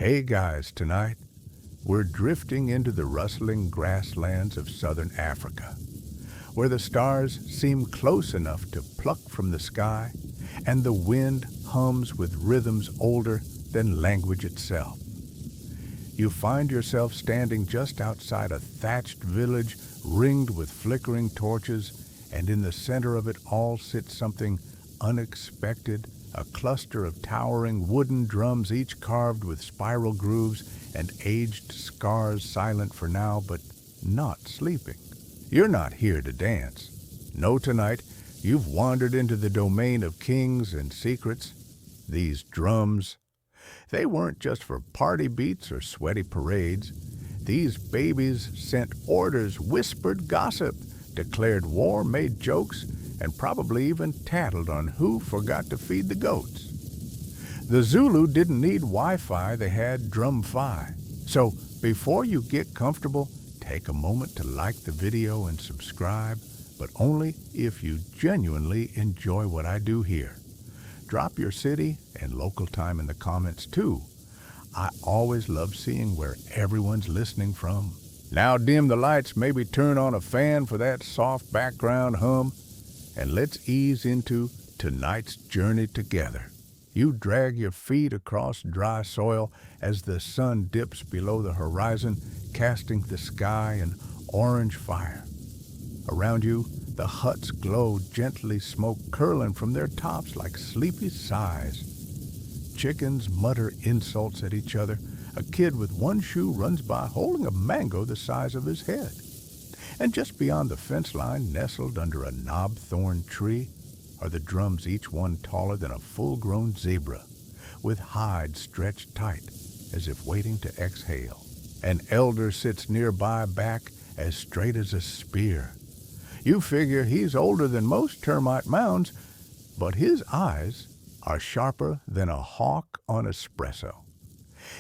Hey guys, tonight we're drifting into the rustling grasslands of southern Africa, where the stars seem close enough to pluck from the sky and the wind hums with rhythms older than language itself. You find yourself standing just outside a thatched village ringed with flickering torches, and in the center of it all sits something unexpected, a cluster of towering wooden drums, each carved with spiral grooves and aged scars, silent for now, but not sleeping. You're not here to dance. No, tonight you've wandered into the domain of kings and secrets. These drums, they weren't just for party beats or sweaty parades. These babies sent orders, whispered gossip, declared war, made jokes, and probably even tattled on who forgot to feed the goats. The Zulu didn't need Wi-Fi, they had drum-fi. So before you get comfortable, take a moment to like the video and subscribe, but only if you genuinely enjoy what I do here. Drop your city and local time in the comments too. I always love seeing where everyone's listening from. Now dim the lights, maybe turn on a fan for that soft background hum, and let's ease into tonight's journey together. You drag your feet across dry soil as the sun dips below the horizon, casting the sky an orange fire. Around you, the huts glow, gently, smoke curling from their tops like sleepy sighs. Chickens mutter insults at each other. A kid with one shoe runs by holding a mango the size of his head. And just beyond the fence line, nestled under a knobthorn tree, are the drums, each one taller than a full-grown zebra, with hide stretched tight as if waiting to exhale. An elder sits nearby, back as straight as a spear. You figure he's older than most termite mounds, but his eyes are sharper than a hawk on espresso.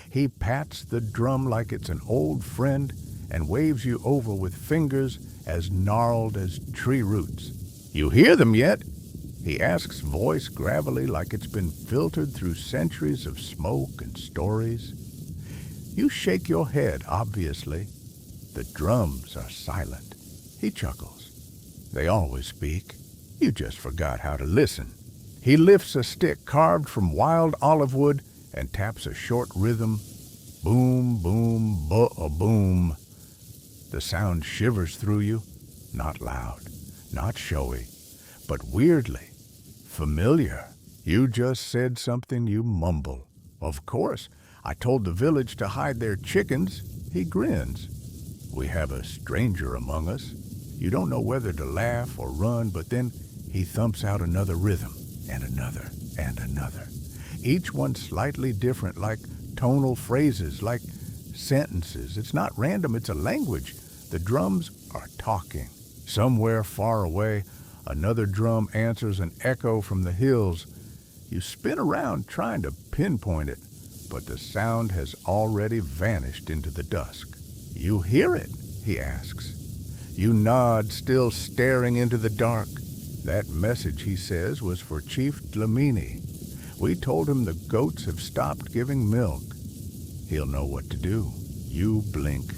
He pats the drum like it's an old friend and waves you over with fingers as gnarled as tree roots. "You hear them yet?" he asks, voice gravelly like it's been filtered through centuries of smoke and stories. You shake your head, obviously. The drums are silent. He chuckles. They always speak. You just forgot how to listen. He lifts a stick carved from wild olive wood and taps a short rhythm. Boom, boom, boom. The sound shivers through you, not loud, not showy, but weirdly familiar. You just said something, you mumble. "Of course, I told the village to hide their chickens." He grins. "We have a stranger among us." You don't know whether to laugh or run, but then he thumps out another rhythm, and another, and another. Each one slightly different, like tonal phrases, like sentences. It's not random, it's a language. The drums are talking. Somewhere far away, another drum answers an echo from the hills. You spin around trying to pinpoint it, but the sound has already vanished into the dusk. "You hear it?" he asks. You nod, still staring into the dark. "That message," he says, "was for Chief Dlamini. We told him the goats have stopped giving milk. He'll know what to do." You blink.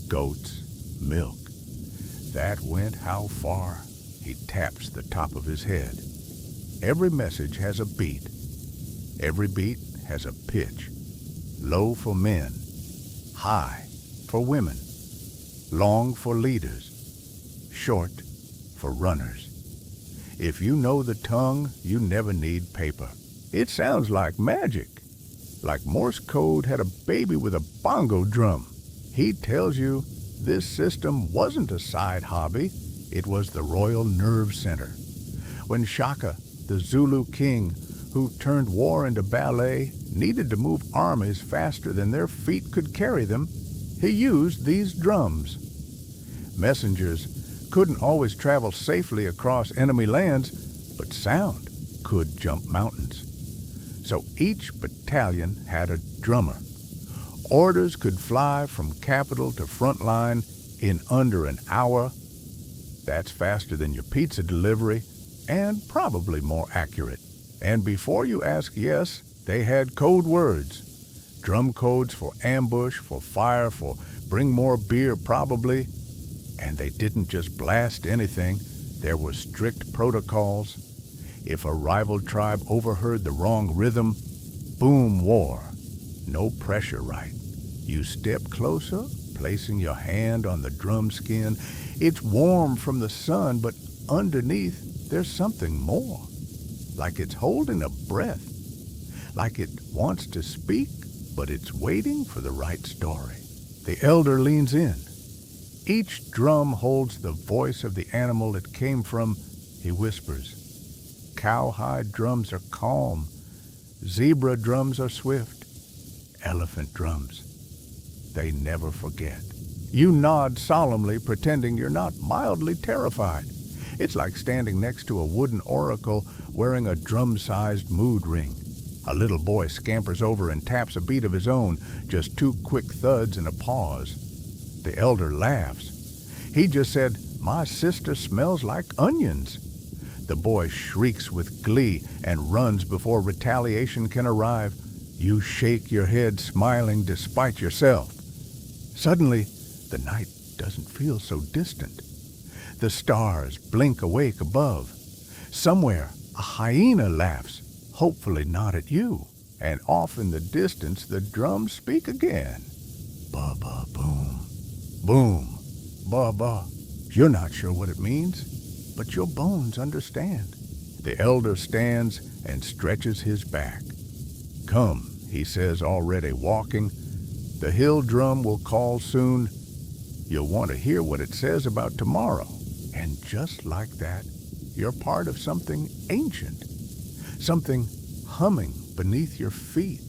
Goats, milk. That went how far? He taps the top of his head. Every message has a beat. Every beat has a pitch. Low for men. High for women. Long for leaders. Short for runners. If you know the tongue, you never need paper. It sounds like magic. Like Morse code had a baby with a bongo drum. He tells you this system wasn't a side hobby. It was the royal nerve center. When Shaka, the Zulu king, who turned war into ballet, needed to move armies faster than their feet could carry them, he used these drums. Messengers couldn't always travel safely across enemy lands, but sound could jump mountains. So each battalion had a drummer. Orders could fly from capital to front line in under an hour. That's faster than your pizza delivery, and probably more accurate. And before you ask, yes, they had code words. Drum codes for ambush, for fire, for bring more beer probably. And they didn't just blast anything. There were strict protocols. If a rival tribe overheard the wrong rhythm, boom, war. No pressure, right? You step closer, placing your hand on the drum skin. It's warm from the sun, but underneath there's something more. Like it's holding a breath. Like it wants to speak, but it's waiting for the right story. The elder leans in. Each drum holds the voice of the animal it came from, he whispers. Cowhide drums are calm. Zebra drums are swift. Elephant drums, they never forget. You nod solemnly, pretending you're not mildly terrified. It's like standing next to a wooden oracle wearing a drum-sized mood ring. A little boy scampers over and taps a beat of his own, just 2 quick thuds and a pause. The elder laughs. He just said, "My sister smells like onions." The boy shrieks with glee and runs before retaliation can arrive. You shake your head, smiling despite yourself. Suddenly, the night doesn't feel so distant. The stars blink awake above. Somewhere, a hyena laughs, hopefully not at you. And off in the distance, the drums speak again. Ba-ba boom. Boom. Ba-ba. You're not sure what it means, but your bones understand. The elder stands and stretches his back. Come, he says, already walking. The hill drum will call soon. You'll want to hear what it says about tomorrow. And just like that, you're part of something ancient. Something humming beneath your feet.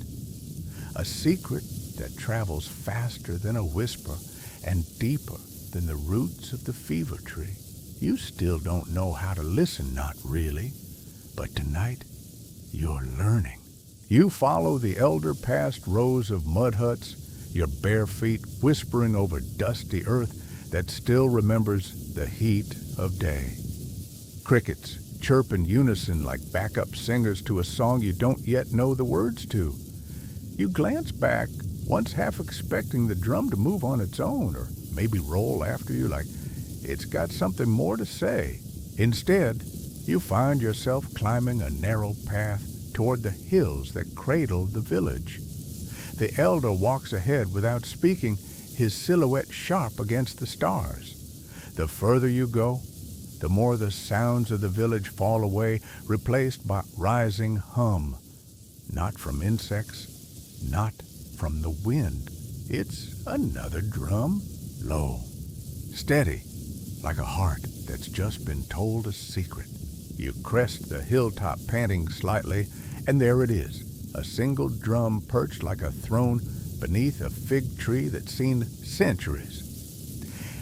A secret that travels faster than a whisper and deeper than the roots of the fever tree. You still don't know how to listen, not really. But tonight, you're learning. You follow the elder past rows of mud huts, your bare feet whispering over dusty earth that still remembers the heat of day. Crickets chirp in unison like backup singers to a song you don't yet know the words to. You glance back, once half expecting the drum to move on its own or maybe roll after you like it's got something more to say. Instead, you find yourself climbing a narrow path toward the hills that cradle the village. The elder walks ahead without speaking, his silhouette sharp against the stars. The further you go, the more the sounds of the village fall away, replaced by rising hum. Not from insects, not from the wind. It's another drum, low, steady, like a heart that's just been told a secret. You crest the hilltop panting slightly, and there it is, a single drum perched like a throne beneath a fig tree that's seen centuries.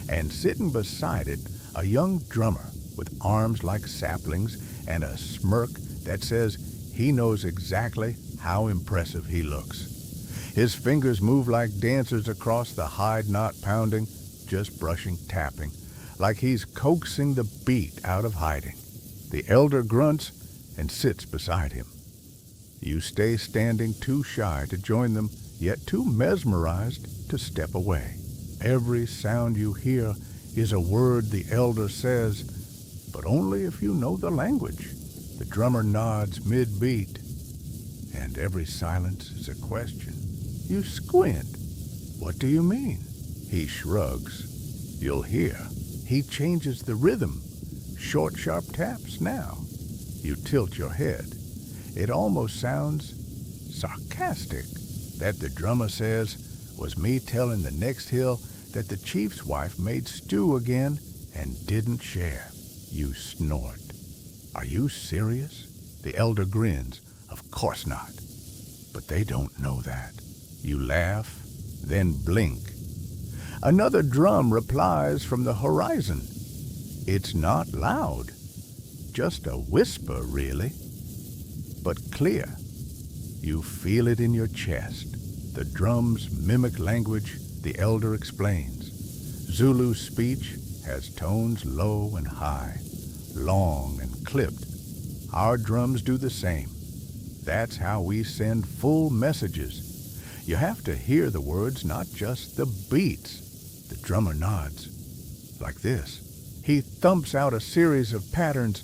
And sitting beside it, a young drummer with arms like saplings and a smirk that says he knows exactly how impressive he looks. His fingers move like dancers across the hide knot pounding, just brushing tapping, like he's coaxing the beat out of hiding. The elder grunts and sits beside him. You stay standing too shy to join them, yet too mesmerized to step away. Every sound you hear is a word the elder says, but only if you know the language. The drummer nods mid-beat, and every silence is a question. You squint. What do you mean? He shrugs. You'll hear. He changes the rhythm. Short, sharp taps now. You tilt your head. It almost sounds sarcastic. That the drummer says was me telling the next hill that the chief's wife made stew again and didn't share. You snort. Are you serious? The elder grins. Of course not. But they don't know that. You laugh, then blink. Another drum replies from the horizon. It's not loud, just a whisper, really, but clear. You feel it in your chest. The drum's mimic language, the elder explains. Zulu speech has tones low and high, long and clipped. Our drums do the same. That's how we send full messages. You have to hear the words, not just the beats. The drummer nods, like this. He thumps out a series of patterns.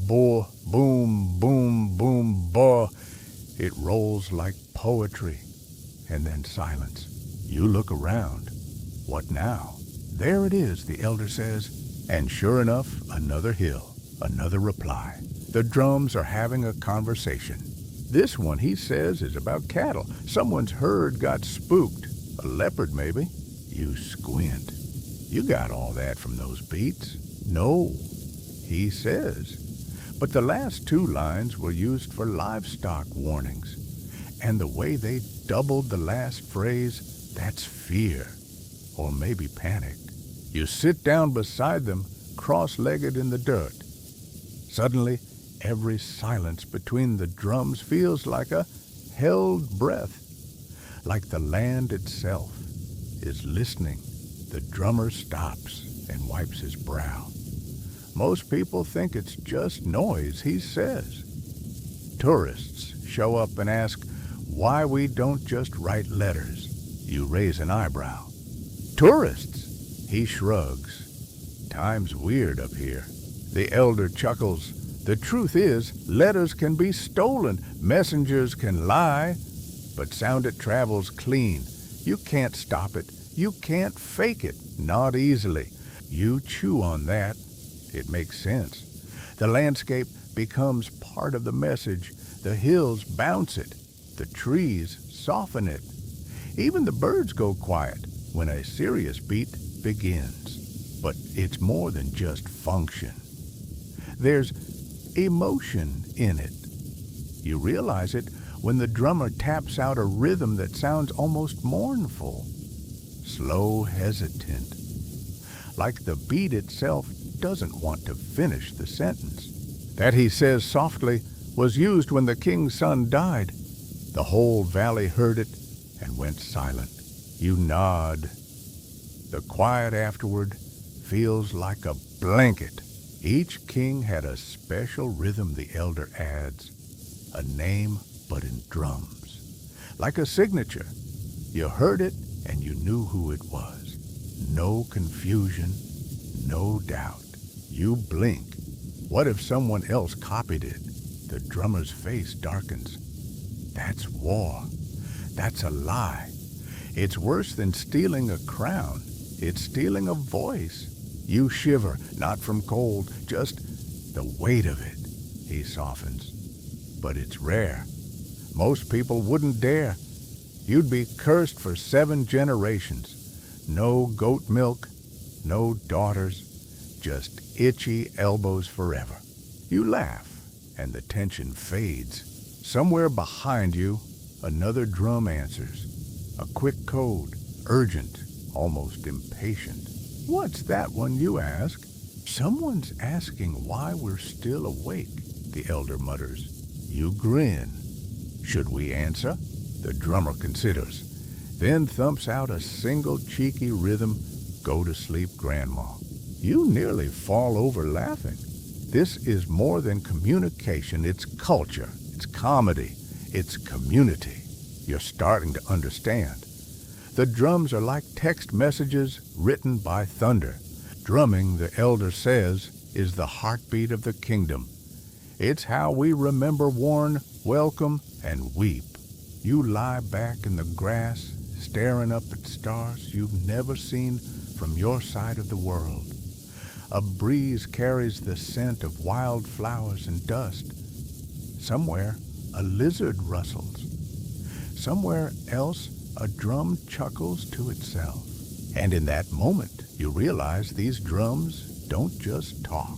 Bo, boom, boom, boom, bo. It rolls like poetry. And then silence. You look around. What now? There it is, the elder says. And sure enough, another hill, another reply. The drums are having a conversation. This one, he says, is about cattle. Someone's herd got spooked. A leopard, maybe. You squint. You got all that from those beats? No, he says. But the last two lines were used for livestock warnings. And the way they doubled the last phrase, that's fear. Or maybe panic. You sit down beside them, cross-legged in the dirt. Suddenly, every silence between the drums feels like a held breath. Like the land itself is listening. The drummer stops and wipes his brow. Most people think it's just noise, he says. Tourists show up and ask why we don't just write letters. You raise an eyebrow. Tourists! He shrugs. Time's weird up here. The elder chuckles. The truth is, letters can be stolen. Messengers can lie. But sound it travels clean. You can't stop it. You can't fake it. Not easily. You chew on that. It makes sense. The landscape becomes part of the message. The hills bounce it. The trees soften it. Even the birds go quiet when a serious beat begins. But it's more than just function. There's emotion in it. You realize it when the drummer taps out a rhythm that sounds almost mournful, slow, hesitant, like the beat itself doesn't want to finish the sentence. That, he says softly, was used when the king's son died. The whole valley heard it and went silent. You nod. The quiet afterward feels like a blanket. Each king had a special rhythm, the elder adds. A name, but in drums. Like a signature. You heard it and you knew who it was. No confusion, no doubt. You blink. What if someone else copied it? The drummer's face darkens. That's war. That's a lie. It's worse than stealing a crown. It's stealing a voice. You shiver, not from cold, just the weight of it. He softens. But it's rare. Most people wouldn't dare. You'd be cursed for 7 generations. No goat milk, no daughters, just itchy elbows forever. You laugh, and the tension fades. Somewhere behind you, another drum answers. A quick code, urgent, almost impatient. What's that one, you ask? Someone's asking why we're still awake, the elder mutters. You grin. Should we answer? The drummer considers, then thumps out a single cheeky rhythm, Go to Sleep, Grandma. You nearly fall over laughing. This is more than communication, it's culture, it's comedy, it's community. You're starting to understand. The drums are like text messages written by thunder. Drumming, the elder says, is the heartbeat of the kingdom. It's how we remember, warn, welcome, and weep. You lie back in the grass, staring up at stars you've never seen from your side of the world. A breeze carries the scent of wild flowers and dust. Somewhere, a lizard rustles. Somewhere else, a drum chuckles to itself. And in that moment, you realize these drums don't just talk.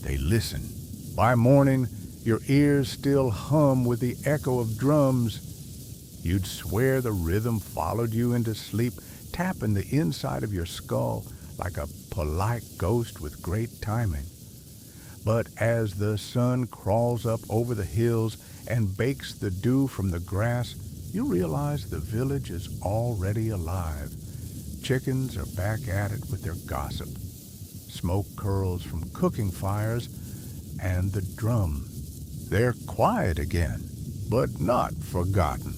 They listen. By morning, your ears still hum with the echo of drums. You'd swear the rhythm followed you into sleep, tapping the inside of your skull like a polite ghost with great timing. But as the sun crawls up over the hills and bakes the dew from the grass, you realize the village is already alive. Chickens are back at it with their gossip. Smoke curls from cooking fires, and the drum. They're quiet again, but not forgotten.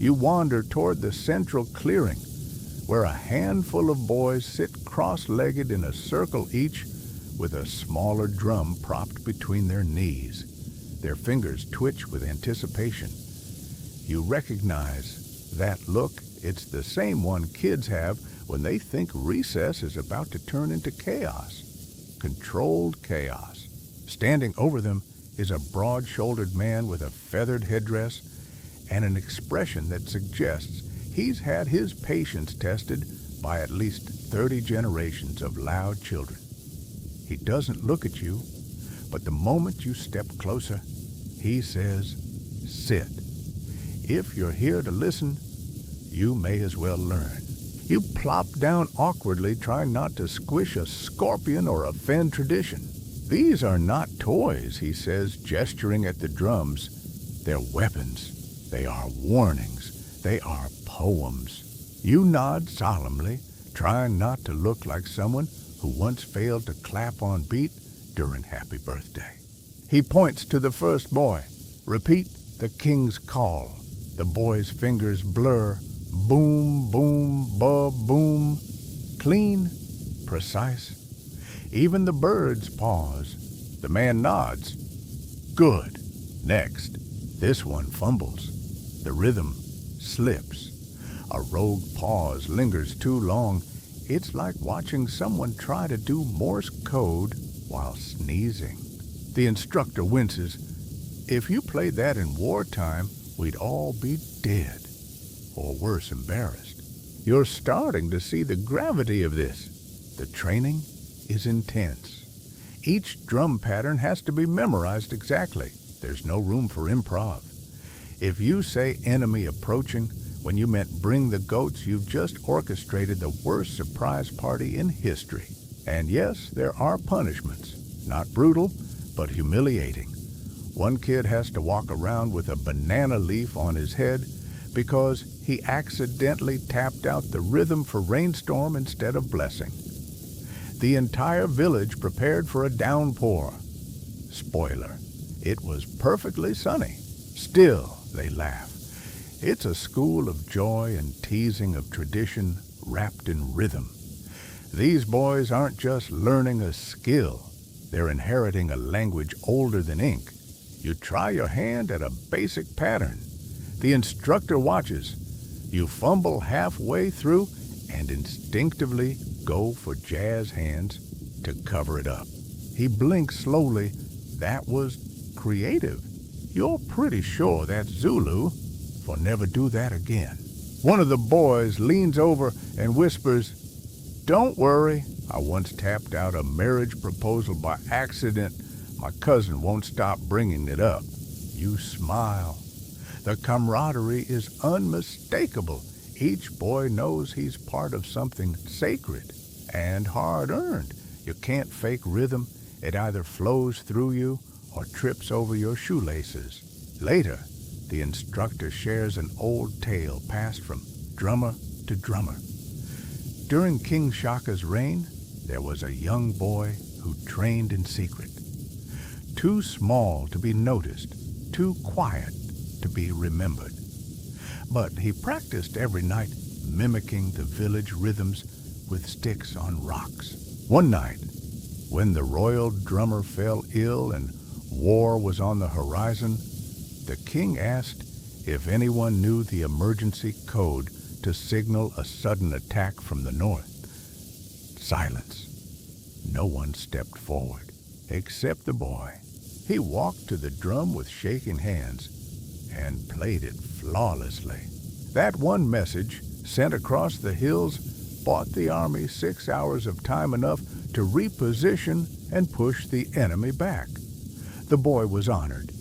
You wander toward the central clearing, where a handful of boys sit cross-legged in a circle each, with a smaller drum propped between their knees. Their fingers twitch with anticipation. You recognize that look. It's the same one kids have when they think recess is about to turn into chaos. Controlled chaos. Standing over them is a broad-shouldered man with a feathered headdress and an expression that suggests he's had his patience tested by at least 30 generations of loud children. He doesn't look at you, but the moment you step closer, he says, "Sit." If you're here to listen, you may as well learn. You plop down awkwardly, trying not to squish a scorpion or offend tradition. "These are not toys," he says, gesturing at the drums. "They're weapons. They are warnings. They are poems." You nod solemnly, trying not to look like someone who once failed to clap on beat during Happy Birthday. He points to the first boy. "Repeat the king's call." The boy's fingers blur. Boom, boom, ba-boom. Clean, precise. Even the birds pause. The man nods. "Good. Next." This one fumbles. The rhythm slips. A rogue pause lingers too long. It's like watching someone try to do Morse code while sneezing. The instructor winces. "If you played that in wartime, we'd all be dead. Or worse, embarrassed." You're starting to see the gravity of this. The training is intense. Each drum pattern has to be memorized exactly. There's no room for improv. If you say "enemy approaching" when you meant "bring the goats," you've just orchestrated the worst surprise party in history. And yes, there are punishments. Not brutal, but humiliating. One kid has to walk around with a banana leaf on his head because he accidentally tapped out the rhythm for rainstorm instead of blessing. The entire village prepared for a downpour. Spoiler, it was perfectly sunny. Still, they laugh. It's a school of joy and teasing of tradition wrapped in rhythm. These boys aren't just learning a skill. They're inheriting a language older than ink. You try your hand at a basic pattern. The instructor watches. You fumble halfway through and instinctively go for jazz hands to cover it up. He blinks slowly. That was creative. You're pretty sure that's Zulu, for never do that again. One of the boys leans over and whispers, "Don't worry, I once tapped out a marriage proposal by accident. My cousin won't stop bringing it up." You smile. The camaraderie is unmistakable. Each boy knows he's part of something sacred and hard-earned. You can't fake rhythm. It either flows through you or trips over your shoelaces. Later, the instructor shares an old tale passed from drummer to drummer. During King Shaka's reign, there was a young boy who trained in secret. Too small to be noticed, too quiet to be remembered. But he practiced every night, mimicking the village rhythms with sticks on rocks. One night, when the royal drummer fell ill and war was on the horizon, the king asked if anyone knew the emergency code to signal a sudden attack from the north. Silence. No one stepped forward, except the boy. He walked to the drum with shaking hands and played it flawlessly. That one message, sent across the hills, bought the army 6 hours of time enough to reposition and push the enemy back. The boy was honored.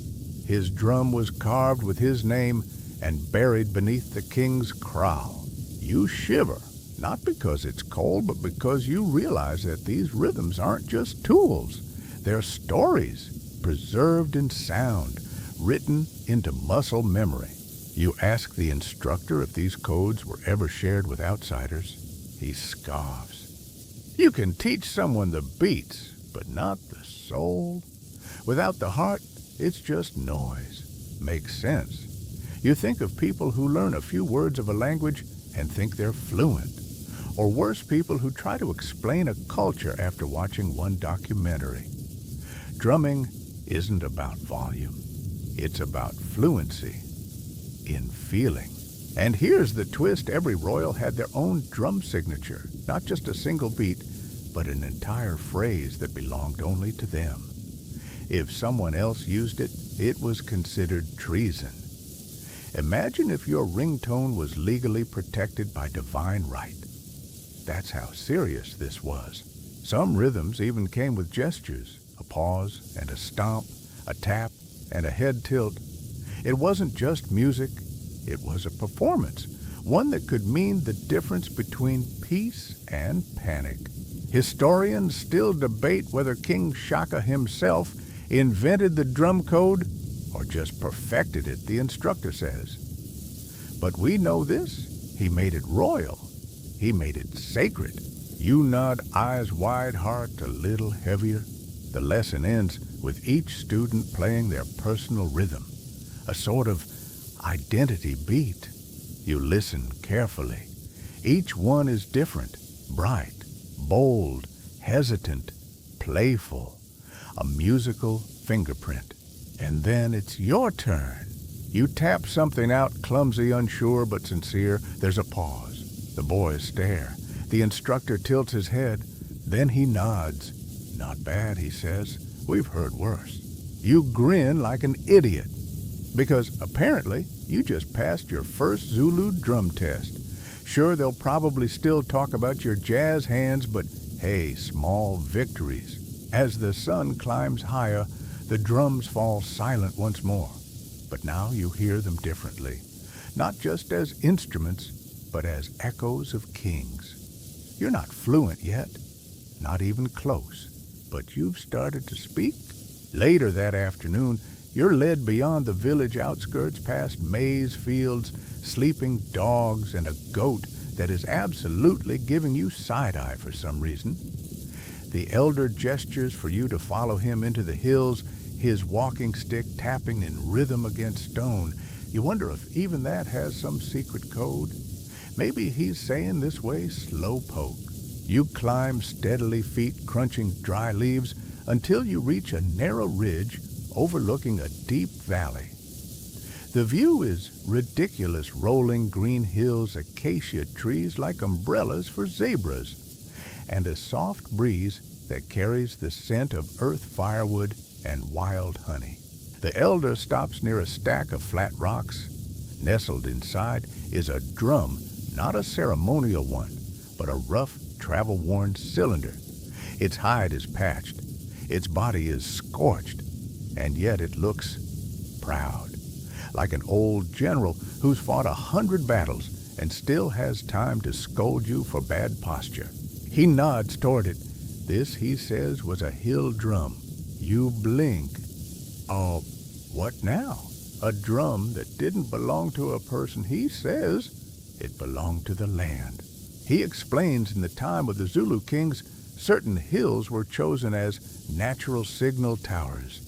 His drum was carved with his name and buried beneath the king's kraal. You shiver, not because it's cold, but because you realize that these rhythms aren't just tools. They're stories, preserved in sound, written into muscle memory. You ask the instructor if these codes were ever shared with outsiders. He scoffs. You can teach someone the beats, but not the soul. Without the heart, it's just noise. Makes sense. You think of people who learn a few words of a language and think they're fluent, or worse, people who try to explain a culture after watching one documentary. Drumming isn't about volume. It's about fluency in feeling. And here's the twist. Every royal had their own drum signature, not just a single beat, but an entire phrase that belonged only to them. If someone else used it, it was considered treason. Imagine if your ringtone was legally protected by divine right. That's how serious this was. Some rhythms even came with gestures, a pause and a stomp, a tap and a head tilt. It wasn't just music, it was a performance, one that could mean the difference between peace and panic. Historians still debate whether King Shaka himself invented the drum code or just perfected it, the instructor says. But we know this: he made it royal. He made it sacred. You nod, eyes wide, heart a little heavier. The lesson ends with each student playing their personal rhythm, a sort of identity beat. You listen carefully. Each one is different, bright, bold, hesitant, playful, a musical fingerprint. And then it's your turn. You tap something out, clumsy, unsure, but sincere. There's a pause. The boys stare. The instructor tilts his head. Then he nods. Not bad, he says. We've heard worse. You grin like an idiot, because apparently you just passed your first Zulu drum test. Sure, they'll probably still talk about your jazz hands, but hey, small victories. As the sun climbs higher, the drums fall silent once more. But now you hear them differently, not just as instruments, but as echoes of kings. You're not fluent yet, not even close, but you've started to speak. Later that afternoon, you're led beyond the village outskirts past maize fields, sleeping dogs, and a goat that is absolutely giving you side-eye for some reason. The elder gestures for you to follow him into the hills, his walking stick tapping in rhythm against stone. You wonder if even that has some secret code. Maybe he's saying this way, slow poke. You climb steadily, feet crunching dry leaves, until you reach a narrow ridge overlooking a deep valley. The view is ridiculous, rolling green hills, acacia trees like umbrellas for zebras, and a soft breeze that carries the scent of earth firewood and wild honey. The elder stops near a stack of flat rocks. Nestled inside is a drum, not a ceremonial one, but a rough, travel-worn cylinder. Its hide is patched, its body is scorched, and yet it looks proud, like an old general who's fought 100 battles and still has time to scold you for bad posture. He nods toward it. This, he says, was a hill drum. You blink. Oh, what now? A drum that didn't belong to a person. He says it belonged to the land. He explains in the time of the Zulu Kings, certain hills were chosen as natural signal towers.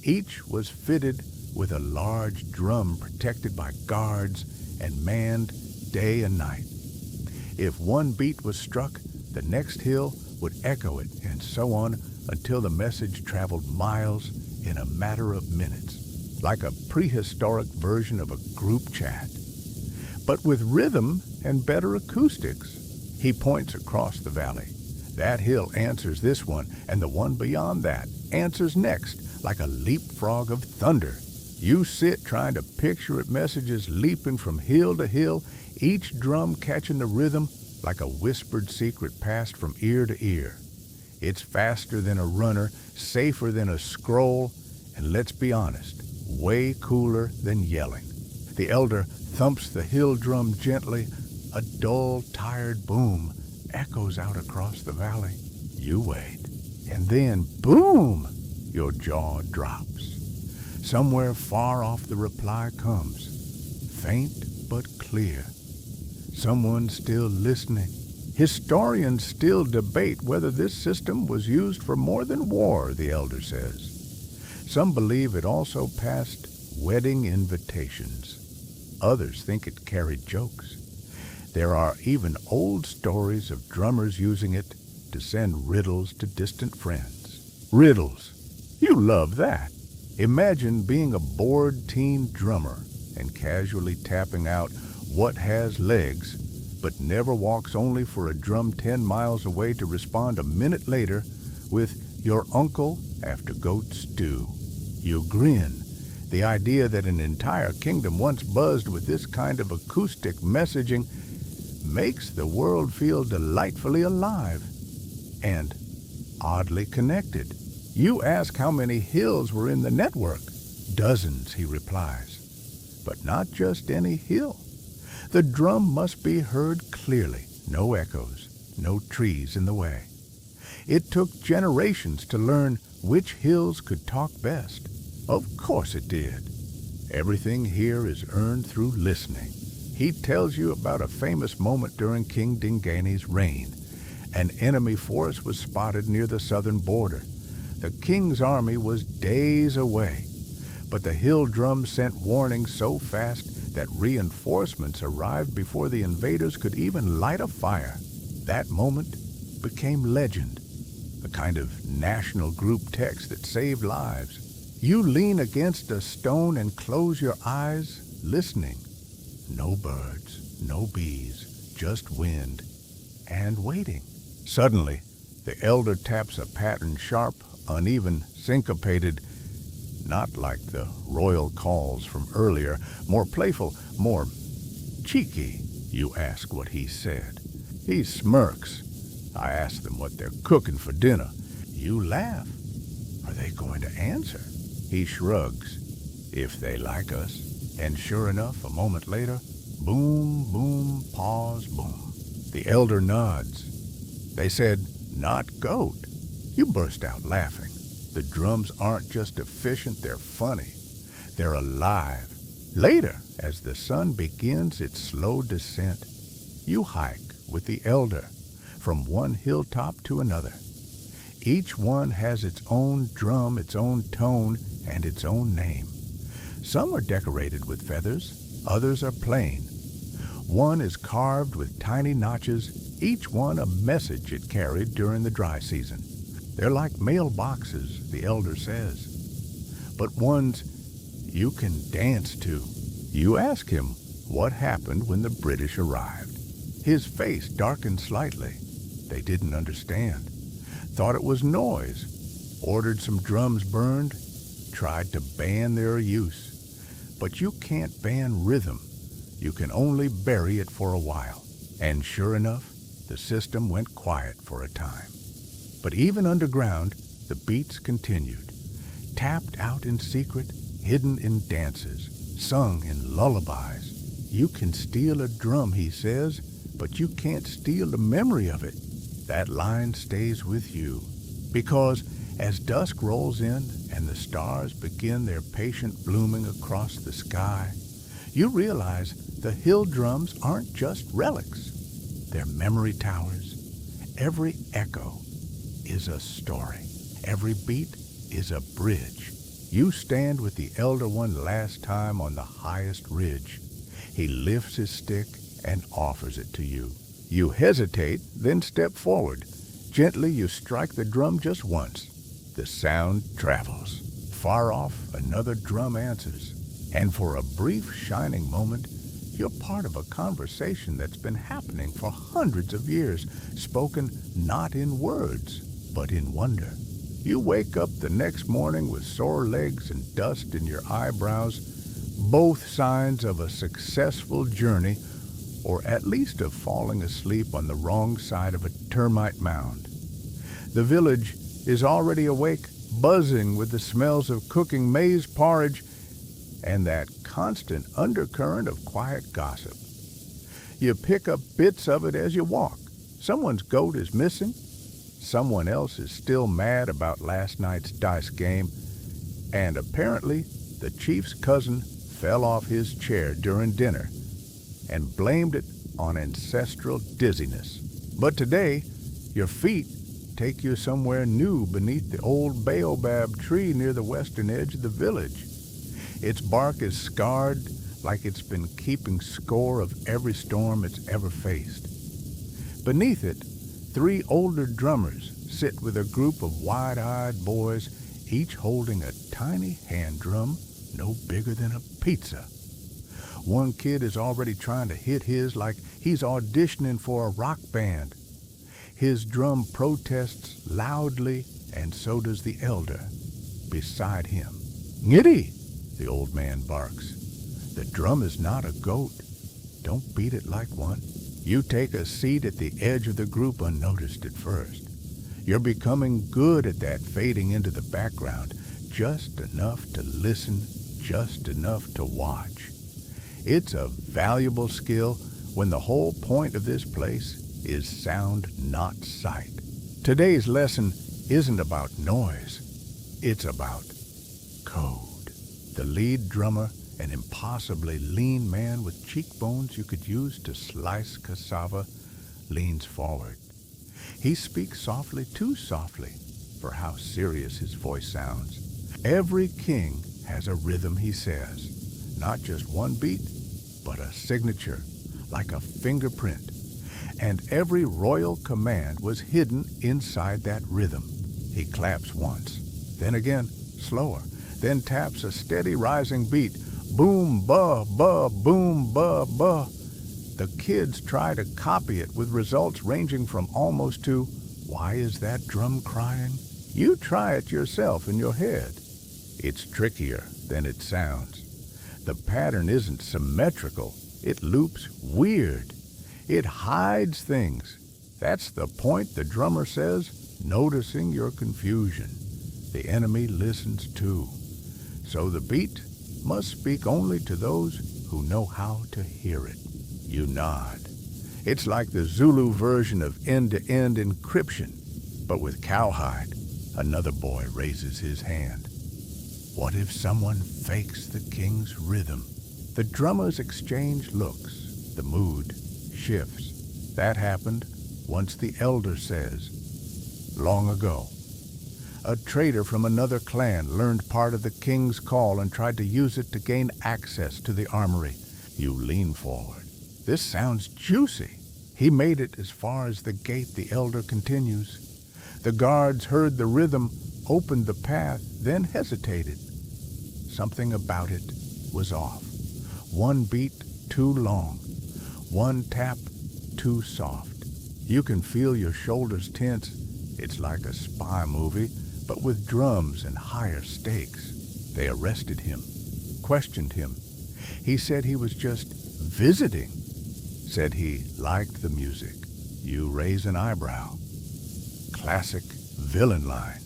Each was fitted with a large drum protected by guards and manned day and night. If one beat was struck, the next hill would echo it, and so on until the message traveled miles in a matter of minutes, like a prehistoric version of a group chat. But with rhythm and better acoustics. He points across the valley. That hill answers this one, and the one beyond that answers next, like a leapfrog of thunder. You sit trying to picture it, messages leaping from hill to hill, each drum catching the rhythm like a whispered secret passed from ear to ear. It's faster than a runner, safer than a scroll, and let's be honest, way cooler than yelling. The elder thumps the hill drum gently. A dull, tired boom echoes out across the valley. You wait, and then, boom, your jaw drops. Somewhere far off the reply comes, faint but clear. Someone still listening. Historians still debate whether this system was used for more than war, the elder says. Some believe it also passed wedding invitations. Others think it carried jokes. There are even old stories of drummers using it to send riddles to distant friends. Riddles. You love that. Imagine being a bored teen drummer and casually tapping out "What has legs," but never walks, only for a drum 10 miles away to respond a minute later with "Your uncle after goat stew." You grin. The idea that an entire kingdom once buzzed with this kind of acoustic messaging makes the world feel delightfully alive and oddly connected. You ask how many hills were in the network. "Dozens," he replies. But not just any hill. The drum must be heard clearly. No echoes, no trees in the way. It took generations to learn which hills could talk best. Of course it did. Everything here is earned through listening. He tells you about a famous moment during King Dingani's reign. An enemy force was spotted near the southern border. The king's army was days away, but the hill drums sent warning so fast that reinforcements arrived before the invaders could even light a fire. That moment became legend, a kind of national group text that saved lives. You lean against a stone and close your eyes, listening. No birds, no bees, just wind and waiting. Suddenly, the elder taps a pattern, sharp, uneven, syncopated, not like the royal calls from earlier, more playful, more cheeky. You ask what he said. He smirks. I ask them what they're cooking for dinner. You laugh. Are they going to answer? He shrugs. If they like us. And sure enough, a moment later, boom, boom, pause, boom. The elder nods. They said, "Not goat." You burst out laughing. The drums aren't just efficient, they're funny. They're alive. Later, as the sun begins its slow descent, you hike with the elder from one hilltop to another. Each one has its own drum, its own tone, and its own name. Some are decorated with feathers, others are plain. One is carved with tiny notches, each one a message it carried during the dry season. They're like mailboxes, the elder says, but ones you can dance to. You ask him what happened when the British arrived. His face darkened slightly. They didn't understand. Thought it was noise. Ordered some drums burned. Tried to ban their use. But you can't ban rhythm. You can only bury it for a while. And sure enough, the system went quiet for a time. But even underground, the beats continued. Tapped out in secret, hidden in dances, sung in lullabies. You can steal a drum, he says, but you can't steal the memory of it. That line stays with you. Because as dusk rolls in and the stars begin their patient blooming across the sky, you realize the hill drums aren't just relics. They're memory towers. Every echo is a story. Every beat is a bridge. You stand with the elder one last time on the highest ridge. He lifts his stick and offers it to you. You hesitate, then step forward. Gently you strike the drum just once. The sound travels. Far off, another drum answers. And for a brief, shining moment, you're part of a conversation that's been happening for hundreds of years, spoken not in words, but in wonder. You wake up the next morning with sore legs and dust in your eyebrows, both signs of a successful journey, or at least of falling asleep on the wrong side of a termite mound. The village is already awake, buzzing with the smells of cooking maize porridge and that constant undercurrent of quiet gossip. You pick up bits of it as you walk. Someone's goat is missing. Someone else is still mad about last night's dice game. And apparently, the chief's cousin fell off his chair during dinner and blamed it on ancestral dizziness. But today, your feet take you somewhere new beneath the old baobab tree near the western edge of the village. Its bark is scarred, like it's been keeping score of every storm it's ever faced. Beneath it, 3 older drummers sit with a group of wide-eyed boys, each holding a tiny hand drum no bigger than a pizza. One kid is already trying to hit his like he's auditioning for a rock band. His drum protests loudly, and so does the elder beside him. "Ngitty," the old man barks. "The drum is not a goat. Don't beat it like one." You take a seat at the edge of the group unnoticed at first. You're becoming good at that, fading into the background, just enough to listen, just enough to watch. It's a valuable skill when the whole point of this place is sound, not sight. Today's lesson isn't about noise. It's about code. The lead drummer, an impossibly lean man with cheekbones you could use to slice cassava, leans forward. He speaks softly, too softly, for how serious his voice sounds. Every king has a rhythm, he says. Not just one beat, but a signature, like a fingerprint. And every royal command was hidden inside that rhythm. He claps once, then again, slower, then taps a steady rising beat. Boom, ba, ba, boom, ba, ba. The kids try to copy it with results ranging from almost to, "Why is that drum crying?" You try it yourself in your head. It's trickier than it sounds. The pattern isn't symmetrical. It loops weird. It hides things. That's the point, the drummer says, noticing your confusion. The enemy listens too. So the beat must speak only to those who know how to hear it. You nod. It's like the Zulu version of end-to-end encryption, but with cowhide. Another boy raises his hand. What if someone fakes the king's rhythm? The drummers exchange looks. The mood shifts. That happened once the elder says, "Long ago, a trader from another clan learned part of the king's call and tried to use it to gain access to the armory." You lean forward. This sounds juicy. He made it as far as the gate, the elder continues. The guards heard the rhythm, opened the path, then hesitated. Something about it was off. One beat too long. One tap too soft. You can feel your shoulders tense. It's like a spy movie, but with drums and higher stakes. They arrested him, questioned him. He said he was just visiting. Said he liked the music. You raise an eyebrow. Classic villain line.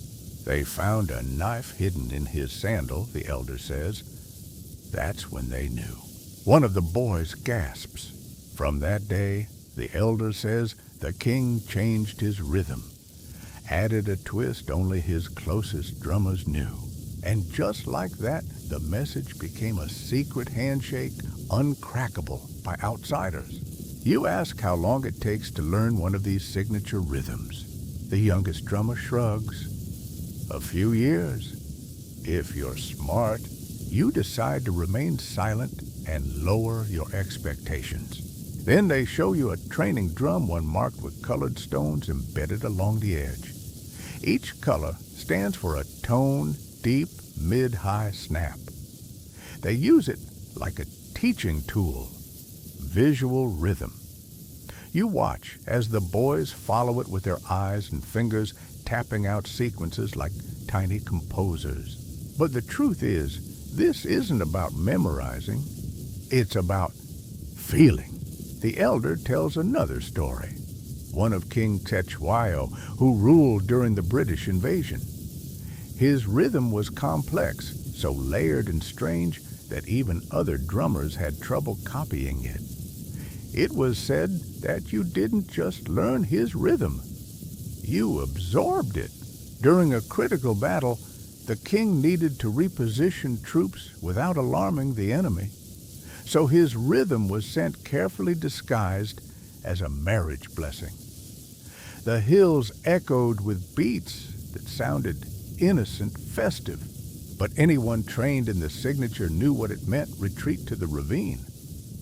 They found a knife hidden in his sandal, the elder says. That's when they knew. One of the boys gasps. From that day, the elder says, the king changed his rhythm. Added a twist only his closest drummers knew. And just like that, the message became a secret handshake, uncrackable by outsiders. You ask how long it takes to learn one of these signature rhythms. The youngest drummer shrugs. A few years. If you're smart, you decide to remain silent and lower your expectations. Then they show you a training drum, one marked with colored stones embedded along the edge. Each color stands for a tone, deep, mid-high snap. They use it like a teaching tool. Visual rhythm. You watch as the boys follow it with their eyes and fingers, tapping out sequences like tiny composers. But the truth is, this isn't about memorizing. It's about feeling. The elder tells another story, one of King Cetshwayo, who ruled during the British invasion. His rhythm was complex, so layered and strange that even other drummers had trouble copying it. It was said that you didn't just learn his rhythm, you absorbed it. During a critical battle, the king needed to reposition troops without alarming the enemy. So his rhythm was sent carefully disguised as a marriage blessing. The hills echoed with beats that sounded innocent, festive. But anyone trained in the signature knew what it meant: retreat to the ravine.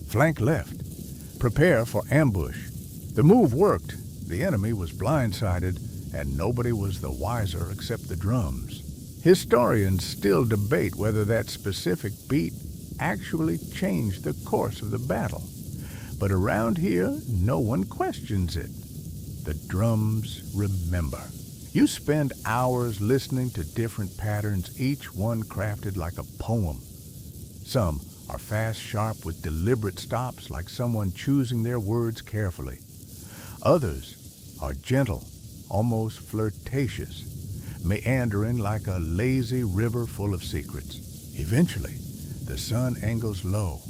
Flank left. Prepare for ambush. The move worked. The enemy was blindsided, and nobody was the wiser except the drums. Historians still debate whether that specific beat actually changed the course of the battle. But around here, no one questions it. The drums remember. You spend hours listening to different patterns, each one crafted like a poem. Some are fast, sharp, with deliberate stops, like someone choosing their words carefully. Others are gentle, almost flirtatious, meandering like a lazy river full of secrets. Eventually, the sun angles low,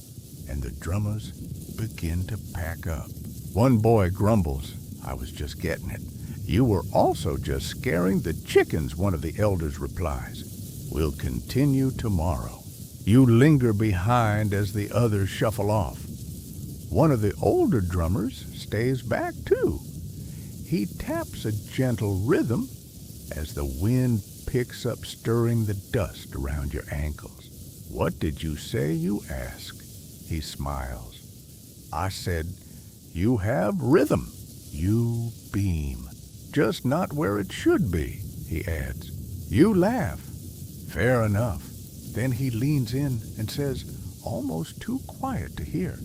and the drummers begin to pack up. One boy grumbles, "I was just getting it." "You were also just scaring the chickens," one of the elders replies. "We'll continue tomorrow." You linger behind as the others shuffle off. One of the older drummers stays back too. He taps a gentle rhythm as the wind picks up, stirring the dust around your ankles. "What did you say?" you ask. He smiles. "I said, you have rhythm." You beam. "Just not where it should be," he adds. You laugh. "Fair enough." Then he leans in and says, almost too quiet to hear,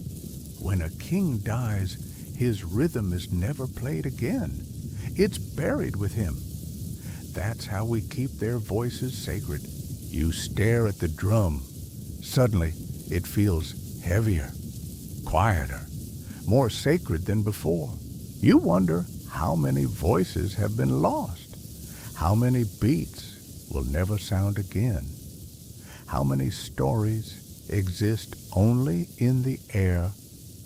"When a king dies, his rhythm is never played again. It's buried with him." That's how we keep their voices sacred. You stare at the drum. Suddenly, it feels heavier, quieter, more sacred than before. You wonder how many voices have been lost, how many beats will never sound again, how many stories exist only in the air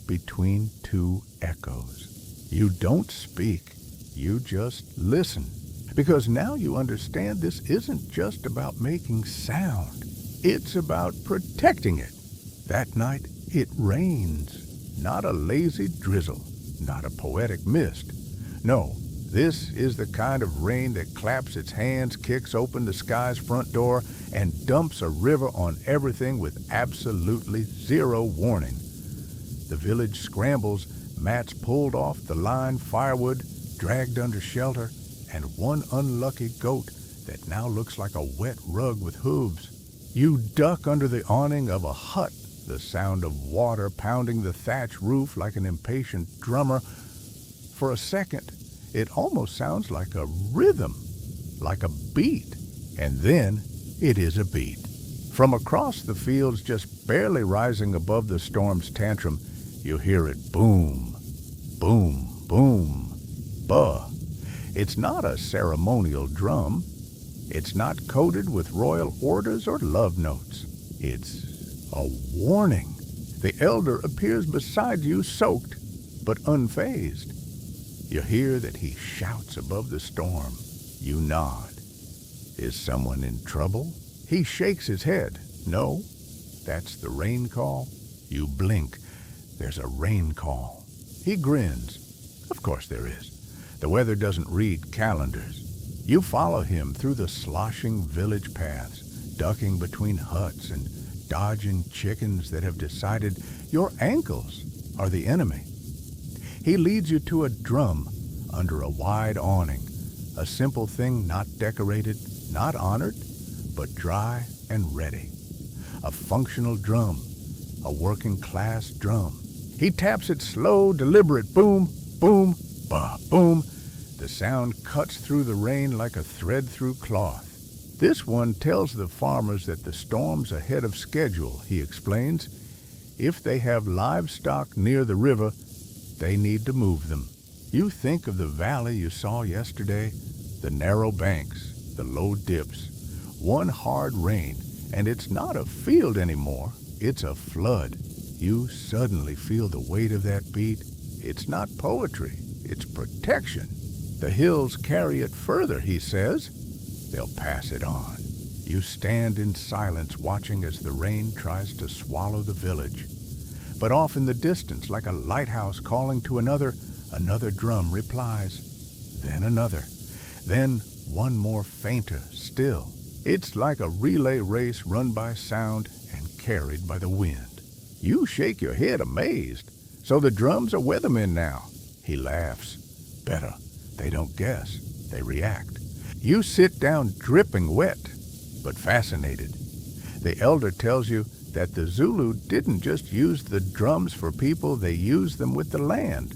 between two echoes. You don't speak, you just listen. Because now you understand this isn't just about making sound. It's about protecting it. That night, it rains. Not a lazy drizzle, not a poetic mist. No, this is the kind of rain that claps its hands, kicks open the sky's front door, and dumps a river on everything with absolutely zero warning. The village scrambles, mats pulled off the line, firewood dragged under shelter, and one unlucky goat that now looks like a wet rug with hooves. You duck under the awning of a hut, the sound of water pounding the thatch roof like an impatient drummer. For a second, it almost sounds like a rhythm, like a beat. And then it is a beat. From across the fields, just barely rising above the storm's tantrum, you hear it boom, boom, boom, buh. It's not a ceremonial drum. It's not coded with royal orders or love notes. It's a warning. The elder appears beside you, soaked but unfazed. You hear that he shouts above the storm. You nod. Is someone in trouble? He shakes his head. No, that's the rain call. You blink. There's a rain call. He grins. Of course there is. The weather doesn't read calendars. You follow him through the sloshing village paths, ducking between huts and dodging chickens that have decided your ankles are the enemy. He leads you to a drum under a wide awning, a simple thing not decorated, not honored, but dry and ready. A functional drum, a working class drum. He taps it slow, deliberate, boom, boom, bah, boom. The sound cuts through the rain like a thread through cloth. This one tells the farmers that the storm's ahead of schedule, he explains. If they have livestock near the river, they need to move them. You think of the valley you saw yesterday, the narrow banks, the low dips. One hard rain, and it's not a field anymore, it's a flood. You suddenly feel the weight of that beat. It's not poetry, it's protection. The hills carry it further, he says. They'll pass it on. You stand in silence, watching as the rain tries to swallow the village. But off in the distance, like a lighthouse calling to another drum replies. Then another. Then one more fainter still. It's like a relay race run by sound and carried by the wind. You shake your head amazed. So the drums are weathermen now. He laughs. Better. They don't guess. They react. You sit down dripping wet, but fascinated. The elder tells you that the Zulu didn't just use the drums for people, they used them with the land.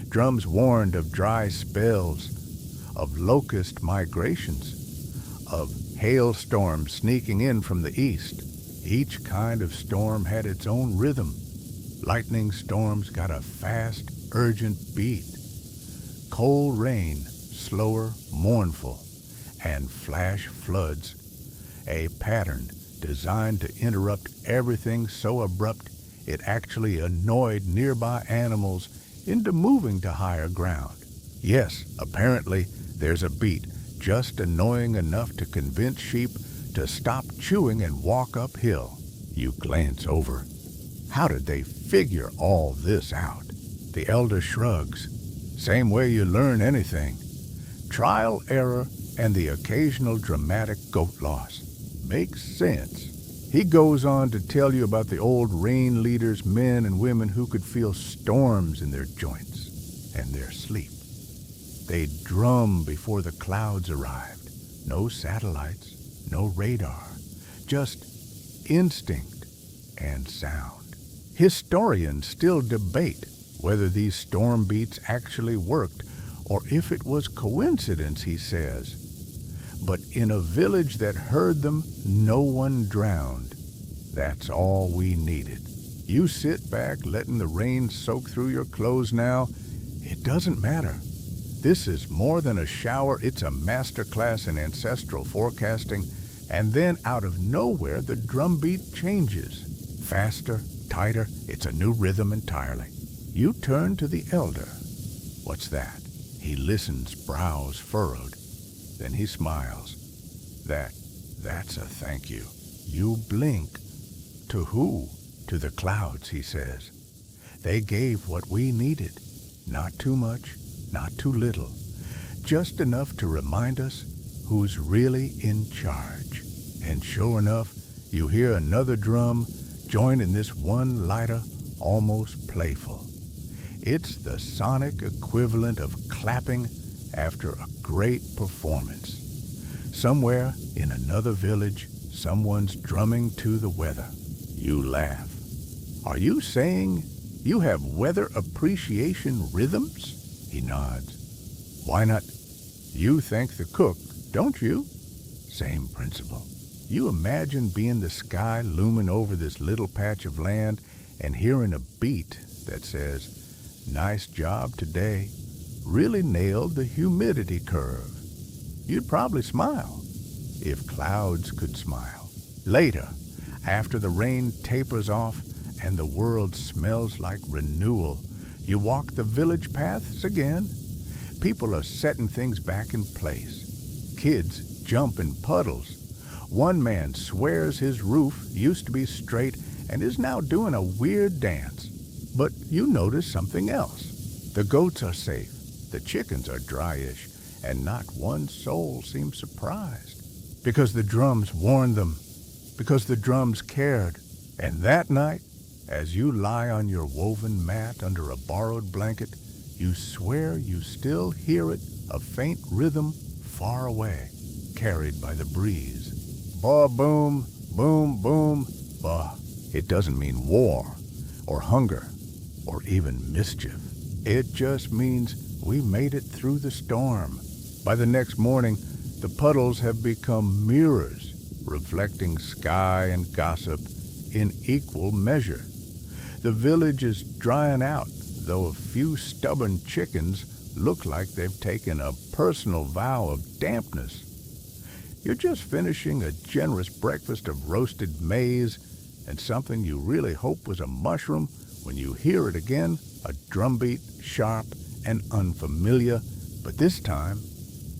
Drums warned of dry spells, of locust migrations, of hailstorms sneaking in from the east. Each kind of storm had its own rhythm. Lightning storms got a fast, urgent beat. Cold rain, slower, mournful, and flash floods, a pattern designed to interrupt everything so abrupt it actually annoyed nearby animals into moving to higher ground. Yes, apparently there's a beat just annoying enough to convince sheep to stop chewing and walk uphill. You glance over. How did they figure all this out? The elder shrugs. Same way you learn anything. Trial, error, and the occasional dramatic goat loss. Makes sense. He goes on to tell you about the old rain leaders, men and women who could feel storms in their joints and their sleep. They'd drum before the clouds arrived. No satellites, no radar, just instinct and sound. Historians still debate whether these storm beats actually worked or if it was coincidence, he says. But in a village that heard them, no one drowned. That's all we needed. You sit back letting the rain soak through your clothes now. It doesn't matter. This is more than a shower. It's a master class in ancestral forecasting. And then out of nowhere, the drum beat changes. Faster, tighter. It's a new rhythm entirely. You turn to the elder. What's that? He listens, brows furrowed. Then he smiles. That's a thank you. You blink. To who? To the clouds, he says. They gave what we needed. Not too much, not too little. Just enough to remind us who's really in charge. And sure enough, you hear another drum join in this one lighter, almost playful. It's the sonic equivalent of clapping after a great performance. Somewhere in another village, someone's drumming to the weather. You laugh. Are you saying you have weather appreciation rhythms? He nods. Why not? You thank the cook, don't you? Same principle. You imagine being the sky looming over this little patch of land and hearing a beat that says, "Nice job today. Really nailed the humidity curve." You'd probably smile, if clouds could smile. Later, after the rain tapers off and the world smells like renewal, you walk the village paths again. People are setting things back in place. Kids jump in puddles. One man swears his roof used to be straight and is now doing a weird dance. But you notice something else. The goats are safe, the chickens are dryish, and not one soul seems surprised. Because the drums warned them, because the drums cared. And that night, as you lie on your woven mat under a borrowed blanket, you swear you still hear it, a faint rhythm far away, carried by the breeze. Ba boom, boom, boom, ba. It doesn't mean war, or hunger, or even mischief. It just means we made it through the storm. By the next morning, the puddles have become mirrors, reflecting sky and gossip in equal measure. The village is drying out, though a few stubborn chickens look like they've taken a personal vow of dampness. You're just finishing a generous breakfast of roasted maize and something you really hope was a mushroom when you hear it again, a drumbeat, sharp and unfamiliar, but this time,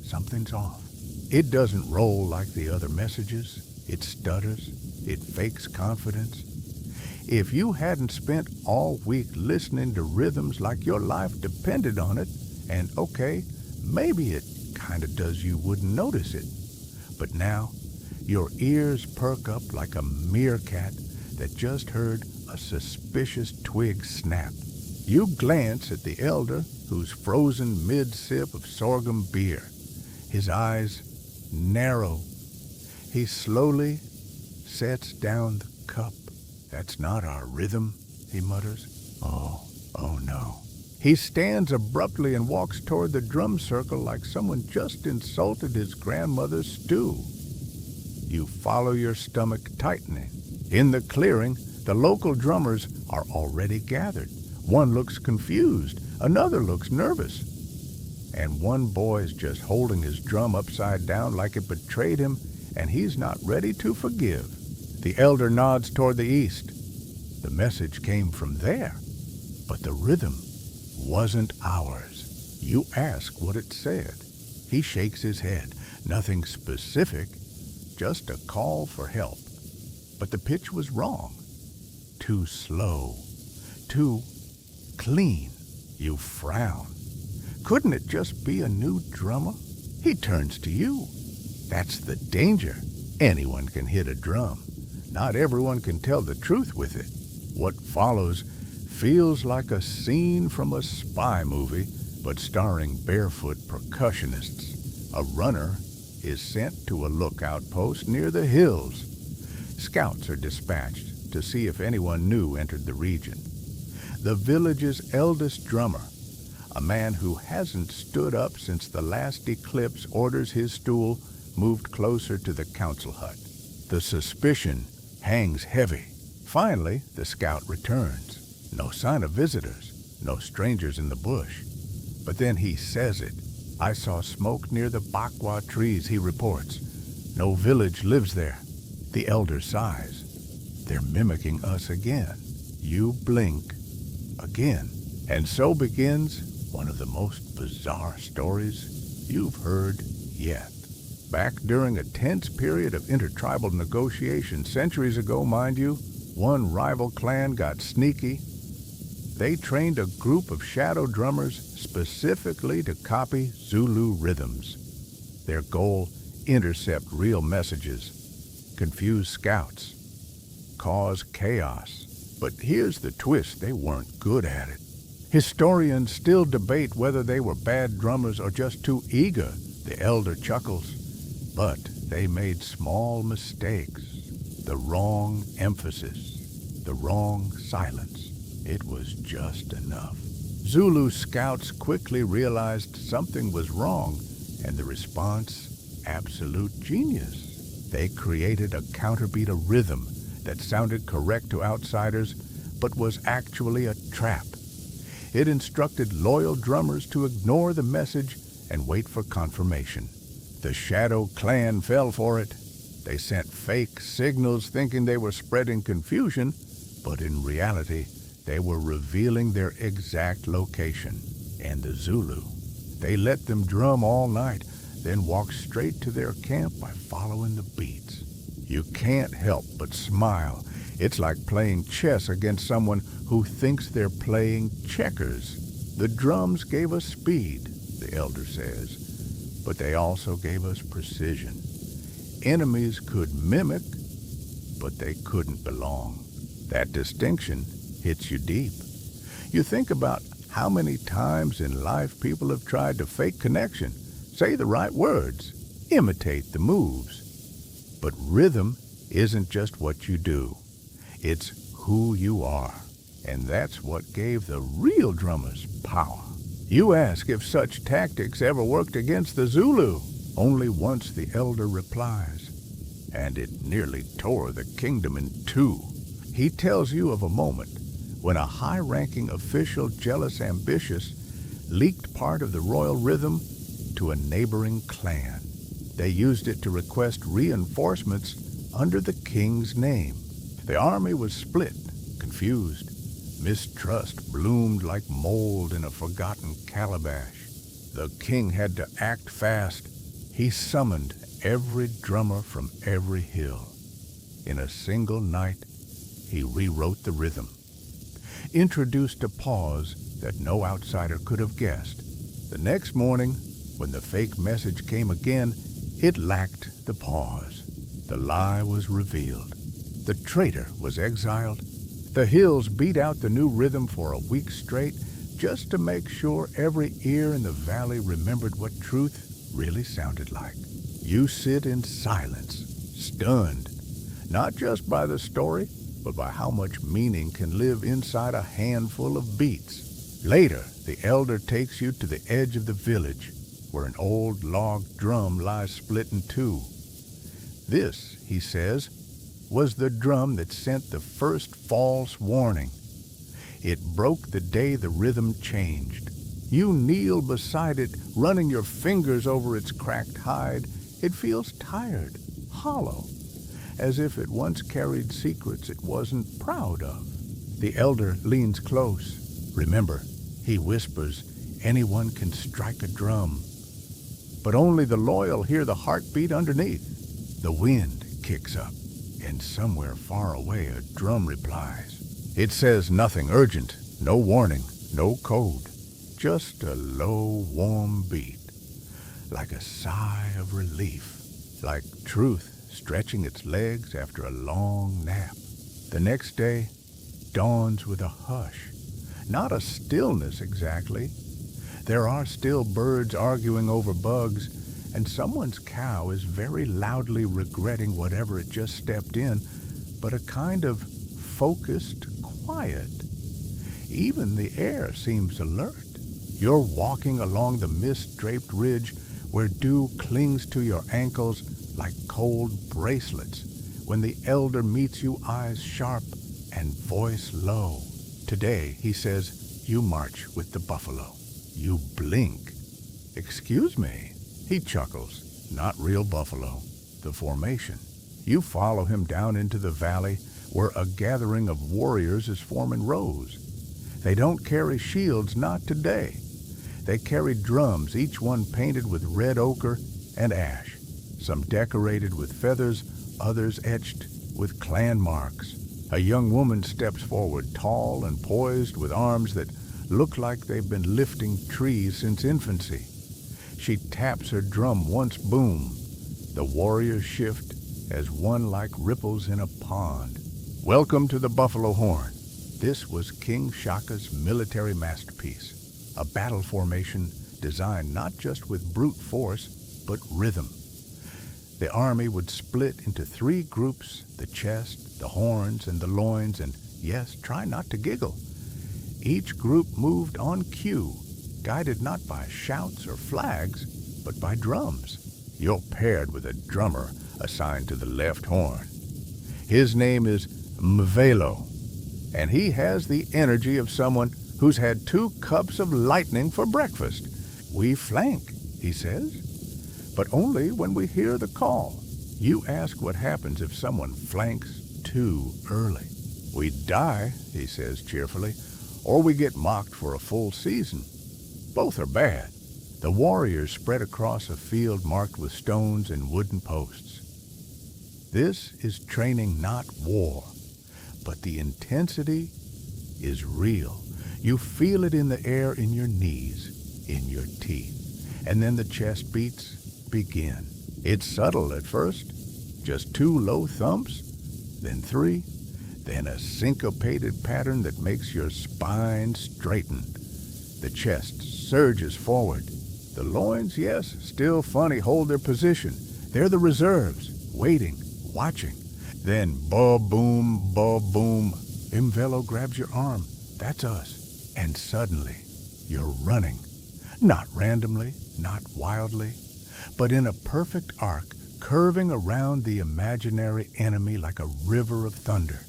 something's off. It doesn't roll like the other messages. It stutters. It fakes confidence. If you hadn't spent all week listening to rhythms like your life depended on it, and okay, maybe it kind of does, you wouldn't notice it. But now, Your ears perk up like a meerkat that just heard a suspicious twig snap. You glance at the elder who's frozen mid-sip of sorghum beer. His eyes narrow. He slowly sets down the cup. "That's not our rhythm," he mutters. Oh no. He stands abruptly and walks toward the drum circle like someone just insulted his grandmother's stew. You follow your stomach tightening. In the clearing, the local drummers are already gathered. One looks confused, another looks nervous, and one boy's just holding his drum upside down like it betrayed him, and he's not ready to forgive. The elder nods toward the east. The message came from there, but the rhythm wasn't ours. You ask what it said. He shakes his head. Nothing specific, just a call for help. But the pitch was wrong. Too slow. Too clean. You frown. Couldn't it just be a new drummer? He turns to you. That's the danger. Anyone can hit a drum. Not everyone can tell the truth with it. What follows feels like a scene from a spy movie, but starring barefoot percussionists. A runner is sent to a lookout post near the hills. Scouts are dispatched to see if anyone new entered the region. The village's eldest drummer, a man who hasn't stood up since the last eclipse, orders his stool moved closer to the council hut. The suspicion hangs heavy. Finally, the scout returns. No sign of visitors, no strangers in the bush. But then he says it. "I saw smoke near the bakwa trees," he reports. "No village lives there." The elder sighs. "They're mimicking us again." You blink again. And so begins one of the most bizarre stories you've heard yet. Back during a tense period of intertribal negotiation centuries ago, mind you, one rival clan got sneaky. They trained a group of shadow drummers specifically to copy Zulu rhythms. Their goal, intercept real messages, confuse scouts, cause chaos. But here's the twist, they weren't good at it. Historians still debate whether they were bad drummers or just too eager. The elder chuckles. But they made small mistakes. The wrong emphasis, the wrong silence. It was just enough. Zulu scouts quickly realized something was wrong, and the response, absolute genius. They created a counterbeat, a rhythm that sounded correct to outsiders, but was actually a trap. It instructed loyal drummers to ignore the message and wait for confirmation. The Shadow Clan fell for it. They sent fake signals thinking they were spreading confusion, but in reality, they were revealing their exact location. And the Zulu, they let them drum all night, then walk straight to their camp by following the beats. You can't help but smile. It's like playing chess against someone who thinks they're playing checkers. The drums gave us speed, the elder says, but they also gave us precision. Enemies could mimic, but they couldn't belong. That distinction hits you deep. You think about how many times in life people have tried to fake connection, say the right words, imitate the moves. But rhythm isn't just what you do. It's who you are. And that's what gave the real drummers power. You ask if such tactics ever worked against the Zulu. Only once, the elder replies. And it nearly tore the kingdom in two. He tells you of a moment when a high-ranking official, jealous, ambitious, leaked part of the royal rhythm to a neighboring clan. They used it to request reinforcements under the king's name. The army was split, confused. Mistrust bloomed like mold in a forgotten calabash. The king had to act fast. He summoned every drummer from every hill. In a single night, he rewrote the rhythm, introduced a pause that no outsider could have guessed. The next morning, when the fake message came again, it lacked the pause. The lie was revealed. The traitor was exiled. The hills beat out the new rhythm for a week straight just to make sure every ear in the valley remembered what truth really sounded like. You sit in silence, stunned, not just by the story, but by how much meaning can live inside a handful of beats. Later, the elder takes you to the edge of the village, where an old log drum lies split in two. This, he says, was the drum that sent the first false warning. It broke the day the rhythm changed. You kneel beside it, running your fingers over its cracked hide. It feels tired, hollow, as if it once carried secrets it wasn't proud of. The elder leans close. Remember, he whispers, anyone can strike a drum, but only the loyal hear the heartbeat underneath. The wind kicks up, and somewhere far away a drum replies. It says nothing urgent, no warning, no code, just a low, warm beat, like a sigh of relief, like truth stretching its legs after a long nap. The next day dawns with a hush, not a stillness exactly. There are still birds arguing over bugs, and someone's cow is very loudly regretting whatever it just stepped in, but a kind of focused quiet. Even the air seems alert. You're walking along the mist-draped ridge where dew clings to your ankles like cold bracelets when the elder meets you, eyes sharp and voice low. Today, he says, you march with the buffalo. You blink. Excuse me, he chuckles. Not real buffalo, the formation. You follow him down into the valley where a gathering of warriors is forming rows. They don't carry shields, not today. They carry drums, each one painted with red ochre and ash, some decorated with feathers, others etched with clan marks. A young woman steps forward, tall and poised, with arms that look like they've been lifting trees since infancy. She taps her drum once, boom. The warriors shift as one like ripples in a pond. Welcome to the buffalo horn. This was King Shaka's military masterpiece, a battle formation designed not just with brute force, but rhythm. The army would split into 3 groups, the chest, the horns, and the loins, and yes, try not to giggle. Each group moved on cue, guided not by shouts or flags, but by drums. You're paired with a drummer assigned to the left horn. His name is Mvelo, and he has the energy of someone who's had 2 cups of lightning for breakfast. We flank, he says, but only when we hear the call. You ask what happens if someone flanks too early. We die, he says cheerfully, or we get mocked for a full season. Both are bad. The warriors spread across a field marked with stones and wooden posts. This is training, not war, but the intensity is real. You feel it in the air, in your knees, in your teeth, and then the chest beats begin. It's subtle at first, just 2 low thumps, then 3, then a syncopated pattern that makes your spine straighten. The chest surges forward. The loins, yes, still funny, hold their position. They're the reserves, waiting, watching. Then ba-boom, ba-boom. Mvelo grabs your arm. That's us. And suddenly, you're running. Not randomly, not wildly, but in a perfect arc, curving around the imaginary enemy like a river of thunder.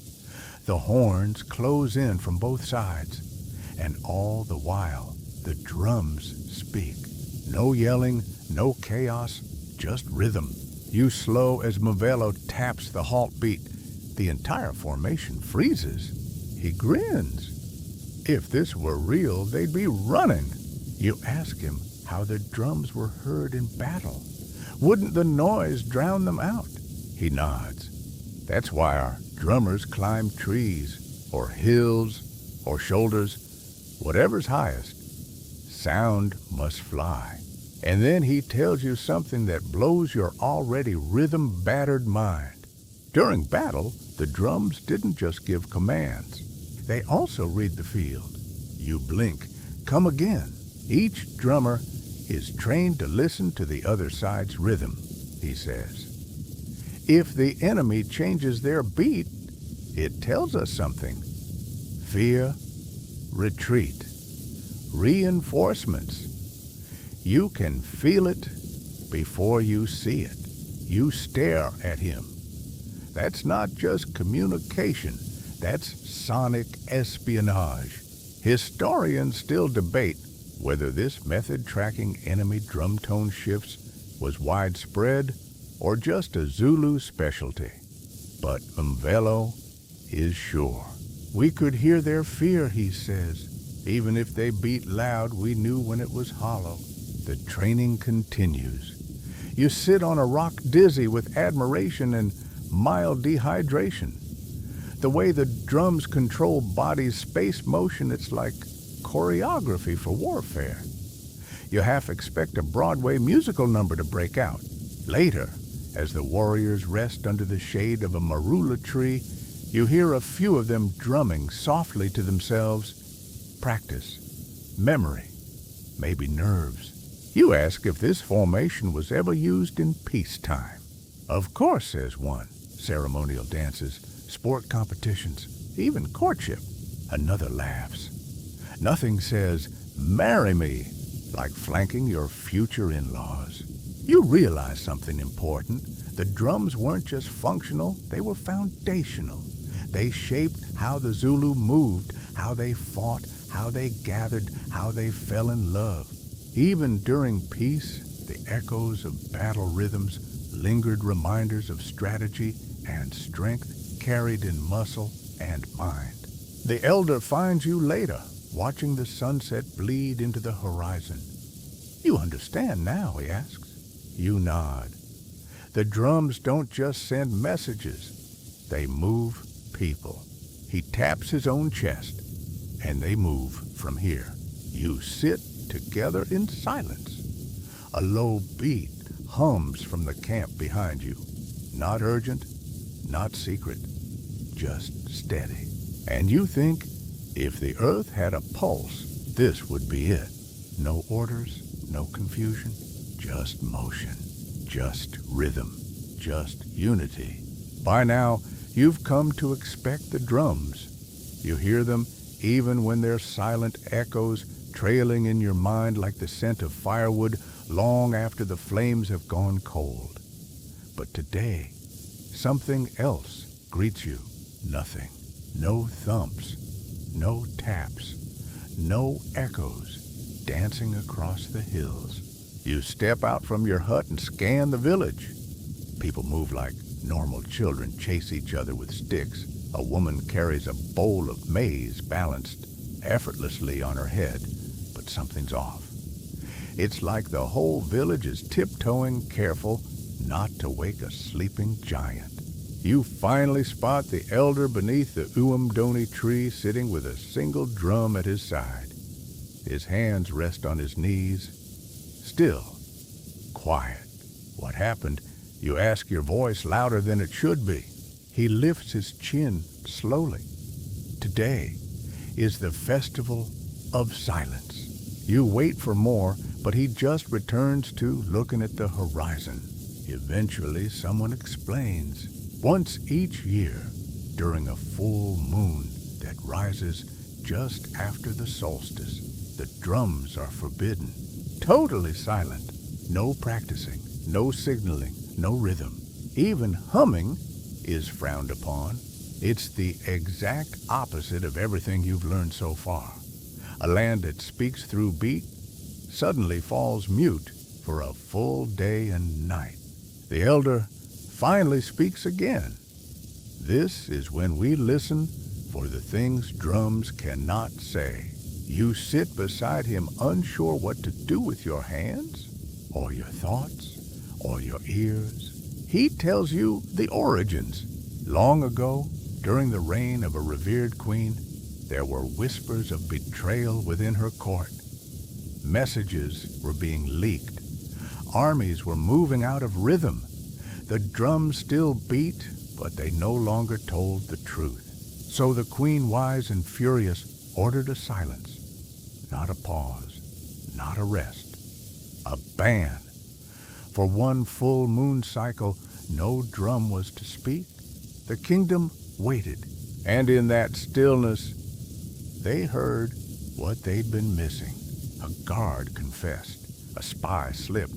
The horns close in from both sides, and all the while, the drums speak. No yelling, no chaos, just rhythm. You slow as Mvelo taps the halt beat. The entire formation freezes. He grins. If this were real, they'd be running. You ask him how the drums were heard in battle. Wouldn't the noise drown them out? He nods. That's why our drummers climb trees, or hills, or shoulders, whatever's highest. Sound must fly. And then he tells you something that blows your already rhythm-battered mind. During battle, the drums didn't just give commands. They also read the field. You blink, come again. Each drummer is trained to listen to the other side's rhythm, he says. If the enemy changes their beat, it tells us something. Fear, retreat, reinforcements. You can feel it before you see it. You stare at him. That's not just communication. That's sonic espionage. Historians still debate whether this method tracking enemy drum tone shifts was widespread or just a Zulu specialty. But Mvelo is sure. We could hear their fear, he says. Even if they beat loud, we knew when it was hollow. The training continues. You sit on a rock dizzy with admiration and mild dehydration. The way the drums control body's space motion, it's like choreography for warfare. You half expect a Broadway musical number to break out. Later, as the warriors rest under the shade of a marula tree, you hear a few of them drumming softly to themselves. Practice, memory, maybe nerves. You ask if this formation was ever used in peacetime. Of course, says one. Ceremonial dances, sport competitions, even courtship. Another laughs. Nothing says, marry me, like flanking your future in-laws. You realize something important. The drums weren't just functional, they were foundational. They shaped how the Zulu moved, how they fought, how they gathered, how they fell in love. Even during peace, the echoes of battle rhythms lingered, reminders of strategy and strength carried in muscle and mind. The elder finds you later, watching the sunset bleed into the horizon. You understand now, he asks. You nod. The drums don't just send messages, they move people. He taps his own chest, and they move from here. You sit together in silence. A low beat hums from the camp behind you. Not urgent, not secret, just steady. And you think, if the earth had a pulse, this would be it. No orders, no confusion, just motion, just rhythm, just unity. By now, you've come to expect the drums. You hear them even when they're silent echoes trailing in your mind like the scent of firewood long after the flames have gone cold. But today, something else greets you. Nothing. No thumps, no taps, no echoes dancing across the hills. You step out from your hut and scan the village. People move like normal children, chase each other with sticks. A woman carries a bowl of maize balanced effortlessly on her head, but something's off. It's like the whole village is tiptoeing, careful not to wake a sleeping giant. You finally spot the elder beneath the uamdoni tree, sitting with a single drum at his side. His hands rest on his knees. Still, quiet. What happened? You ask, your voice louder than it should be. He lifts his chin slowly. Today is the festival of silence. You wait for more, but he just returns to looking at the horizon. Eventually, someone explains. Once each year, during a full moon that rises just after the solstice, the drums are forbidden. Totally silent. No practicing, no signaling, no rhythm. Even humming is frowned upon. It's the exact opposite of everything you've learned so far. A land that speaks through beat suddenly falls mute for a full day and night. The elder finally speaks again. This is when we listen for the things drums cannot say. You sit beside him unsure what to do with your hands, or your thoughts, or your ears. He tells you the origins. Long ago, during the reign of a revered queen, there were whispers of betrayal within her court. Messages were being leaked, armies were moving out of rhythm. The drums still beat, but they no longer told the truth. So the queen, wise and furious, ordered a silence, not a pause, not a rest, a ban. For one full moon cycle, no drum was to speak. The kingdom waited, and in that stillness, they heard what they'd been missing. A guard confessed, a spy slipped,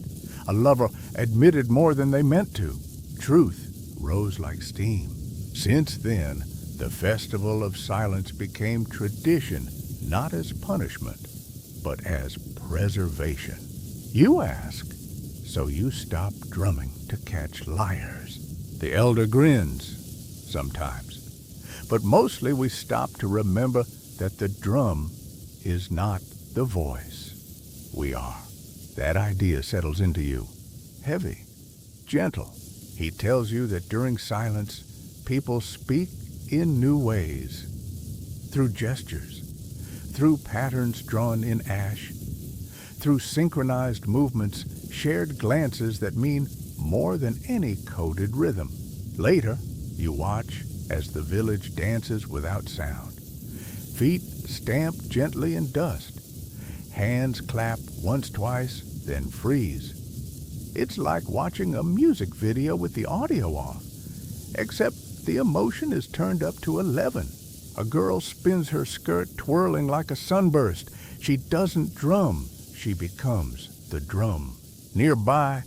a lover admitted more than they meant to. Truth rose like steam. Since then, the festival of silence became tradition, not as punishment, but as preservation. You ask, so you stop drumming to catch liars. The elder grins, sometimes. But mostly we stop to remember that the drum is not the voice. We are. That idea settles into you. Heavy, gentle. He tells you that during silence, people speak in new ways. Through gestures, through patterns drawn in ash, through synchronized movements, shared glances that mean more than any coded rhythm. Later, you watch as the village dances without sound. Feet stamp gently in dust. Hands clap once, twice, then freeze. It's like watching a music video with the audio off, except the emotion is turned up to 11. A girl spins her skirt, twirling like a sunburst. She doesn't drum, she becomes the drum. Nearby,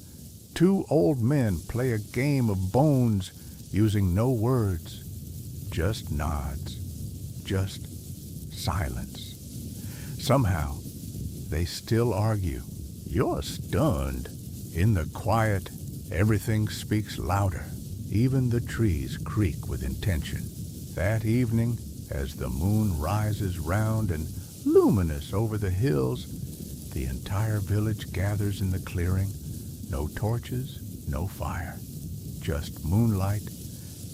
two old men play a game of bones using no words, just nods, just silence. Somehow, they still argue. You're stunned. In the quiet, everything speaks louder. Even the trees creak with intention. That evening, as the moon rises round and luminous over the hills, the entire village gathers in the clearing. No torches, no fire. Just moonlight,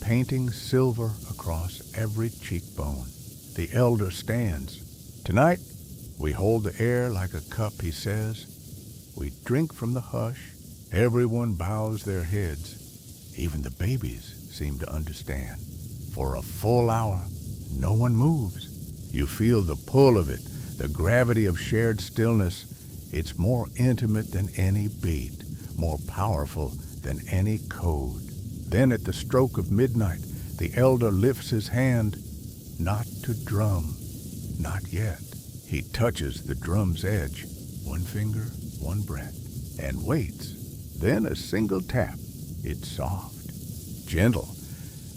painting silver across every cheekbone. The elder stands. Tonight, we hold the air like a cup, he says. We drink from the hush. Everyone bows their heads. Even the babies seem to understand. For a full hour, no one moves. You feel the pull of it, the gravity of shared stillness. It's more intimate than any beat, more powerful than any code. Then at the stroke of midnight, the elder lifts his hand, not to drum, not yet. He touches the drum's edge, one finger, one breath, and waits. Then a single tap. It's soft, gentle,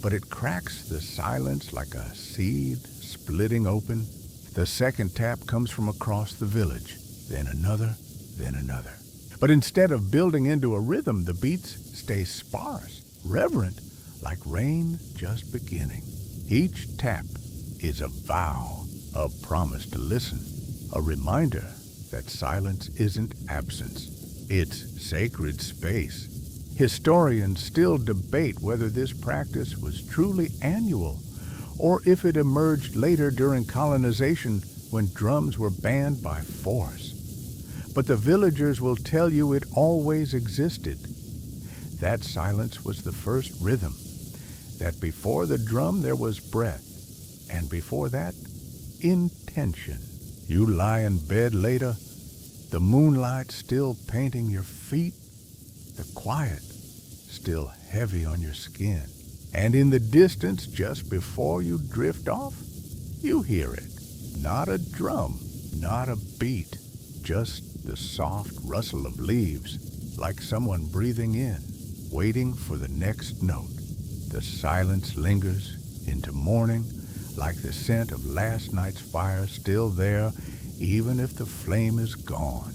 but it cracks the silence like a seed splitting open. The second tap comes from across the village, then another, then another. But instead of building into a rhythm, the beats stay sparse, reverent, like rain just beginning. Each tap is a vow, a promise to listen, a reminder that silence isn't absence. It's sacred space. Historians still debate whether this practice was truly annual or if it emerged later during colonization when drums were banned by force. But the villagers will tell you it always existed. That silence was the first rhythm, that before the drum there was breath, and before that, intention. You lie in bed later, the moonlight still painting your feet, the quiet still heavy on your skin. And in the distance, just before you drift off, you hear it. Not a drum, not a beat, just the soft rustle of leaves, like someone breathing in, waiting for the next note. The silence lingers into morning, like the scent of last night's fire still there, even if the flame is gone.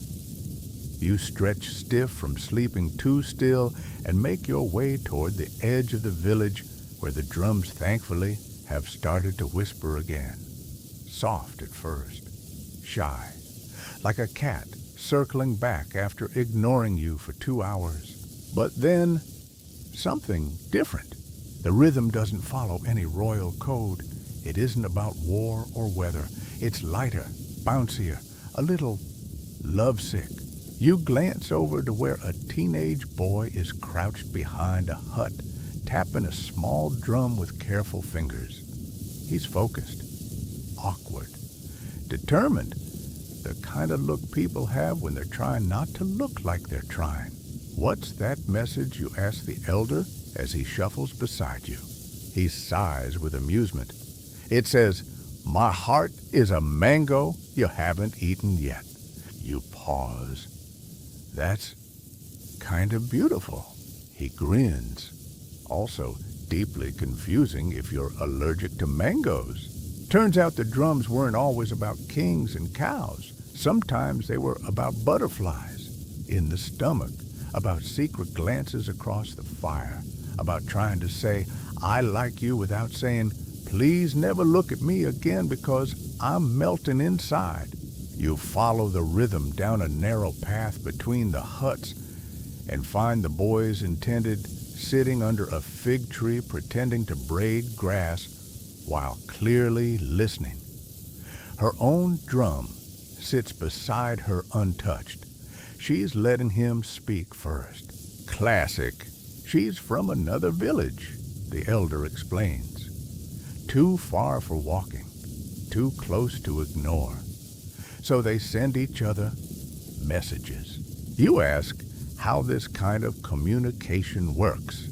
You stretch stiff from sleeping too still and make your way toward the edge of the village where the drums thankfully have started to whisper again. Soft at first, shy, like a cat circling back after ignoring you for 2 hours. But then, something different. The rhythm doesn't follow any royal code. It isn't about war or weather. It's lighter, bouncier, a little lovesick. You glance over to where a teenage boy is crouched behind a hut, tapping a small drum with careful fingers. He's focused, awkward, determined, the kind of look people have when they're trying not to look like they're trying. What's that message, you ask the elder as he shuffles beside you? He sighs with amusement. It says, "My heart is a mango you haven't eaten yet." You pause. That's kind of beautiful. He grins. Also deeply confusing if you're allergic to mangoes. Turns out the drums weren't always about kings and cows. Sometimes they were about butterflies in the stomach, about secret glances across the fire, about trying to say, "I like you," without saying, "Please never look at me again because I'm melting inside." You follow the rhythm down a narrow path between the huts and find the boys intended sitting under a fig tree pretending to braid grass while clearly listening. Her own drum sits beside her untouched. She's letting him speak first. Classic. She's from another village, the elder explains. Too far for walking, too close to ignore. So they send each other messages. You ask how this kind of communication works.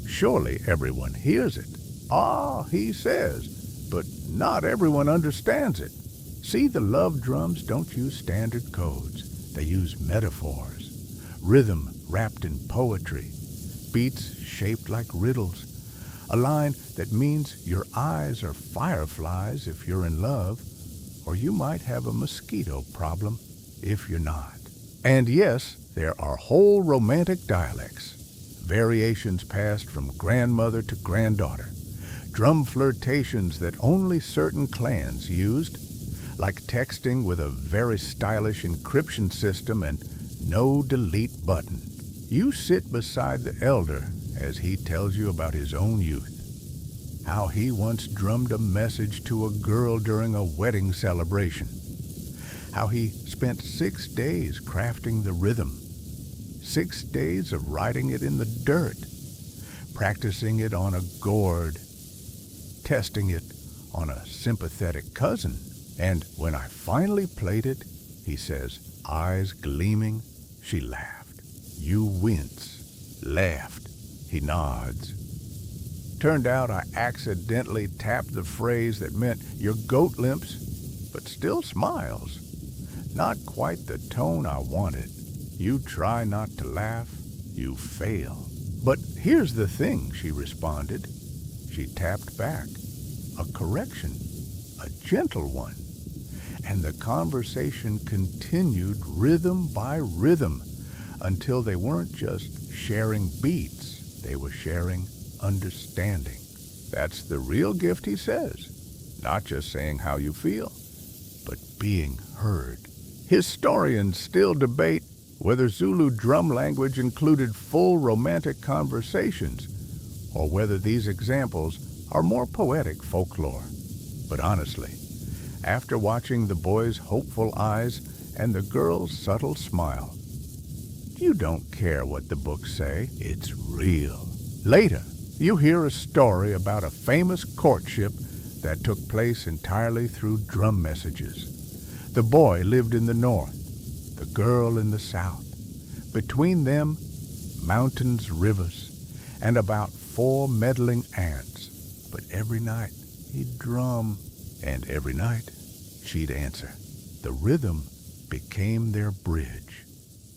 Surely everyone hears it. "Ah," he says, "but not everyone understands it." See, the love drums don't use standard codes. They use metaphors, rhythm wrapped in poetry, beats shaped like riddles, a line that means your eyes are fireflies if you're in love, or you might have a mosquito problem if you're not. And yes, there are whole romantic dialects, variations passed from grandmother to granddaughter, drum flirtations that only certain clans used, like texting with a very stylish encryption system and no delete button. You sit beside the elder as he tells you about his own youth, how he once drummed a message to a girl during a wedding celebration, how he spent 6 days crafting the rhythm, 6 days of writing it in the dirt, practicing it on a gourd, testing it on a sympathetic cousin. And when I finally played it, he says, eyes gleaming, she laughed. You wince, laughed, he nods. Turned out I accidentally tapped the phrase that meant your goat limps, but still smiles. Not quite the tone I wanted. You try not to laugh, you fail. But here's the thing, she responded. She tapped back. A correction, a gentle one. And the conversation continued rhythm by rhythm until they weren't just sharing beats, they were sharing understanding. That's the real gift, he says. Not just saying how you feel, but being heard. Historians still debate whether Zulu drum language included full romantic conversations or whether these examples are more poetic folklore. But honestly, after watching the boy's hopeful eyes and the girl's subtle smile, you don't care what the books say. It's real. Later, you hear a story about a famous courtship that took place entirely through drum messages. The boy lived in the north, the girl in the south. Between them, mountains, rivers, and about 4 meddling ants. But every night he'd drum, and every night she'd answer. The rhythm became their bridge.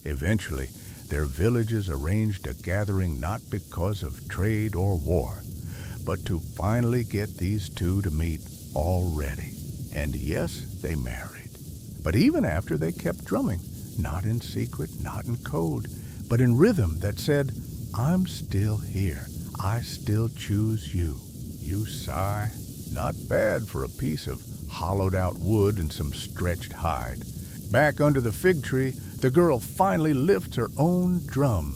Eventually, their villages arranged a gathering not because of trade or war, but to finally get these two to meet already. And yes, they married. But even after, they kept drumming, not in secret, not in code, but in rhythm that said, I'm still here. I still choose you. You sigh. Not bad for a piece of hollowed out wood and some stretched hide. Back under the fig tree, the girl finally lifts her own drum.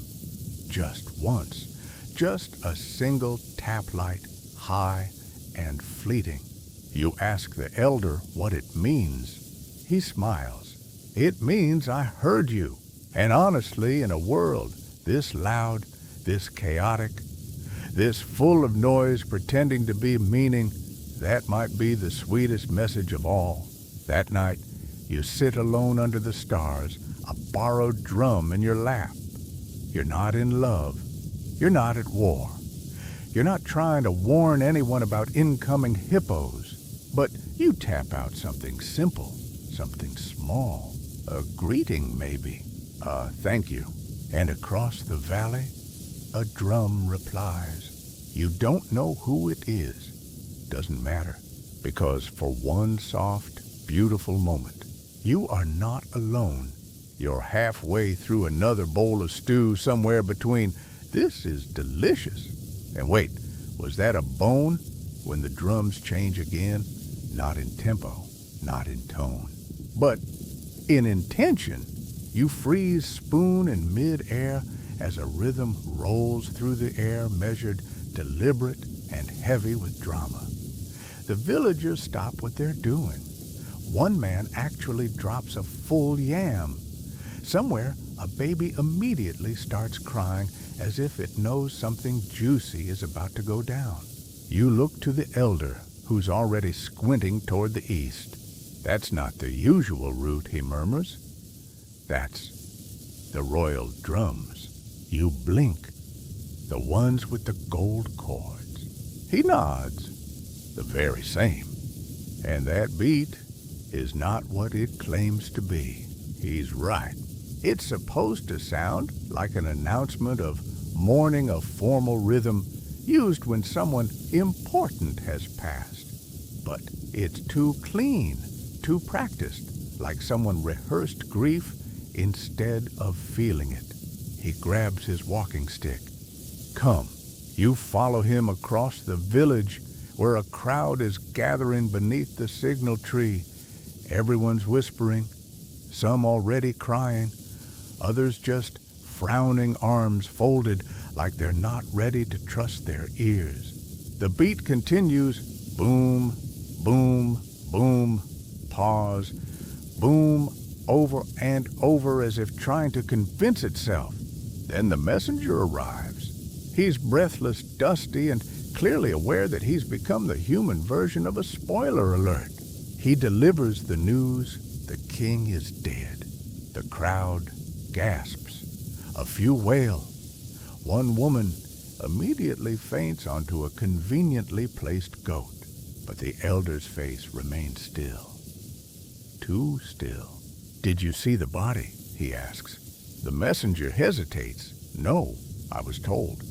Just once. Just a single tap light, high and fleeting. You ask the elder what it means. He smiles. It means I heard you. And honestly, in a world this loud, this chaotic, this full of noise pretending to be meaning, that might be the sweetest message of all. That night, you sit alone under the stars, a borrowed drum in your lap. You're not in love. You're not at war. You're not trying to warn anyone about incoming hippos. But you tap out something simple, something small. A greeting, maybe. Thank you. And across the valley, a drum replies. You don't know who it is. Doesn't matter. Because for one soft, beautiful moment, you are not alone. You're halfway through another bowl of stew somewhere between, this is delicious. And wait, was that a bone? When the drums change again, not in tempo, not in tone, but in intention. You freeze spoon in mid-air as a rhythm rolls through the air, measured, deliberate, and heavy with drama. The villagers stop what they're doing. One man actually drops a full yam. Somewhere, a baby immediately starts crying as if it knows something juicy is about to go down. You look to the elder, who's already squinting toward the east. That's not the usual route, he murmurs. That's the royal drums. You blink. The ones with the gold cords. He nods. The very same. And that beat is not what it claims to be. He's right. It's supposed to sound like an announcement of mourning, a formal rhythm used when someone important has passed. But it's too clean, too practiced, like someone rehearsed grief instead of feeling it. He grabs his walking stick. Come, you follow him across the village where a crowd is gathering beneath the signal tree. Everyone's whispering, some already crying, others just frowning, arms folded like they're not ready to trust their ears. The beat continues, boom, boom, boom, pause, boom, over and over as if trying to convince itself. Then the messenger arrives. He's breathless, dusty, and clearly aware that he's become the human version of a spoiler alert. He delivers the news: the king is dead. The crowd gasps. A few wail. One woman immediately faints onto a conveniently placed goat, but the elder's face remains still. Too still. Did you see the body? He asks. The messenger hesitates. No, I was told.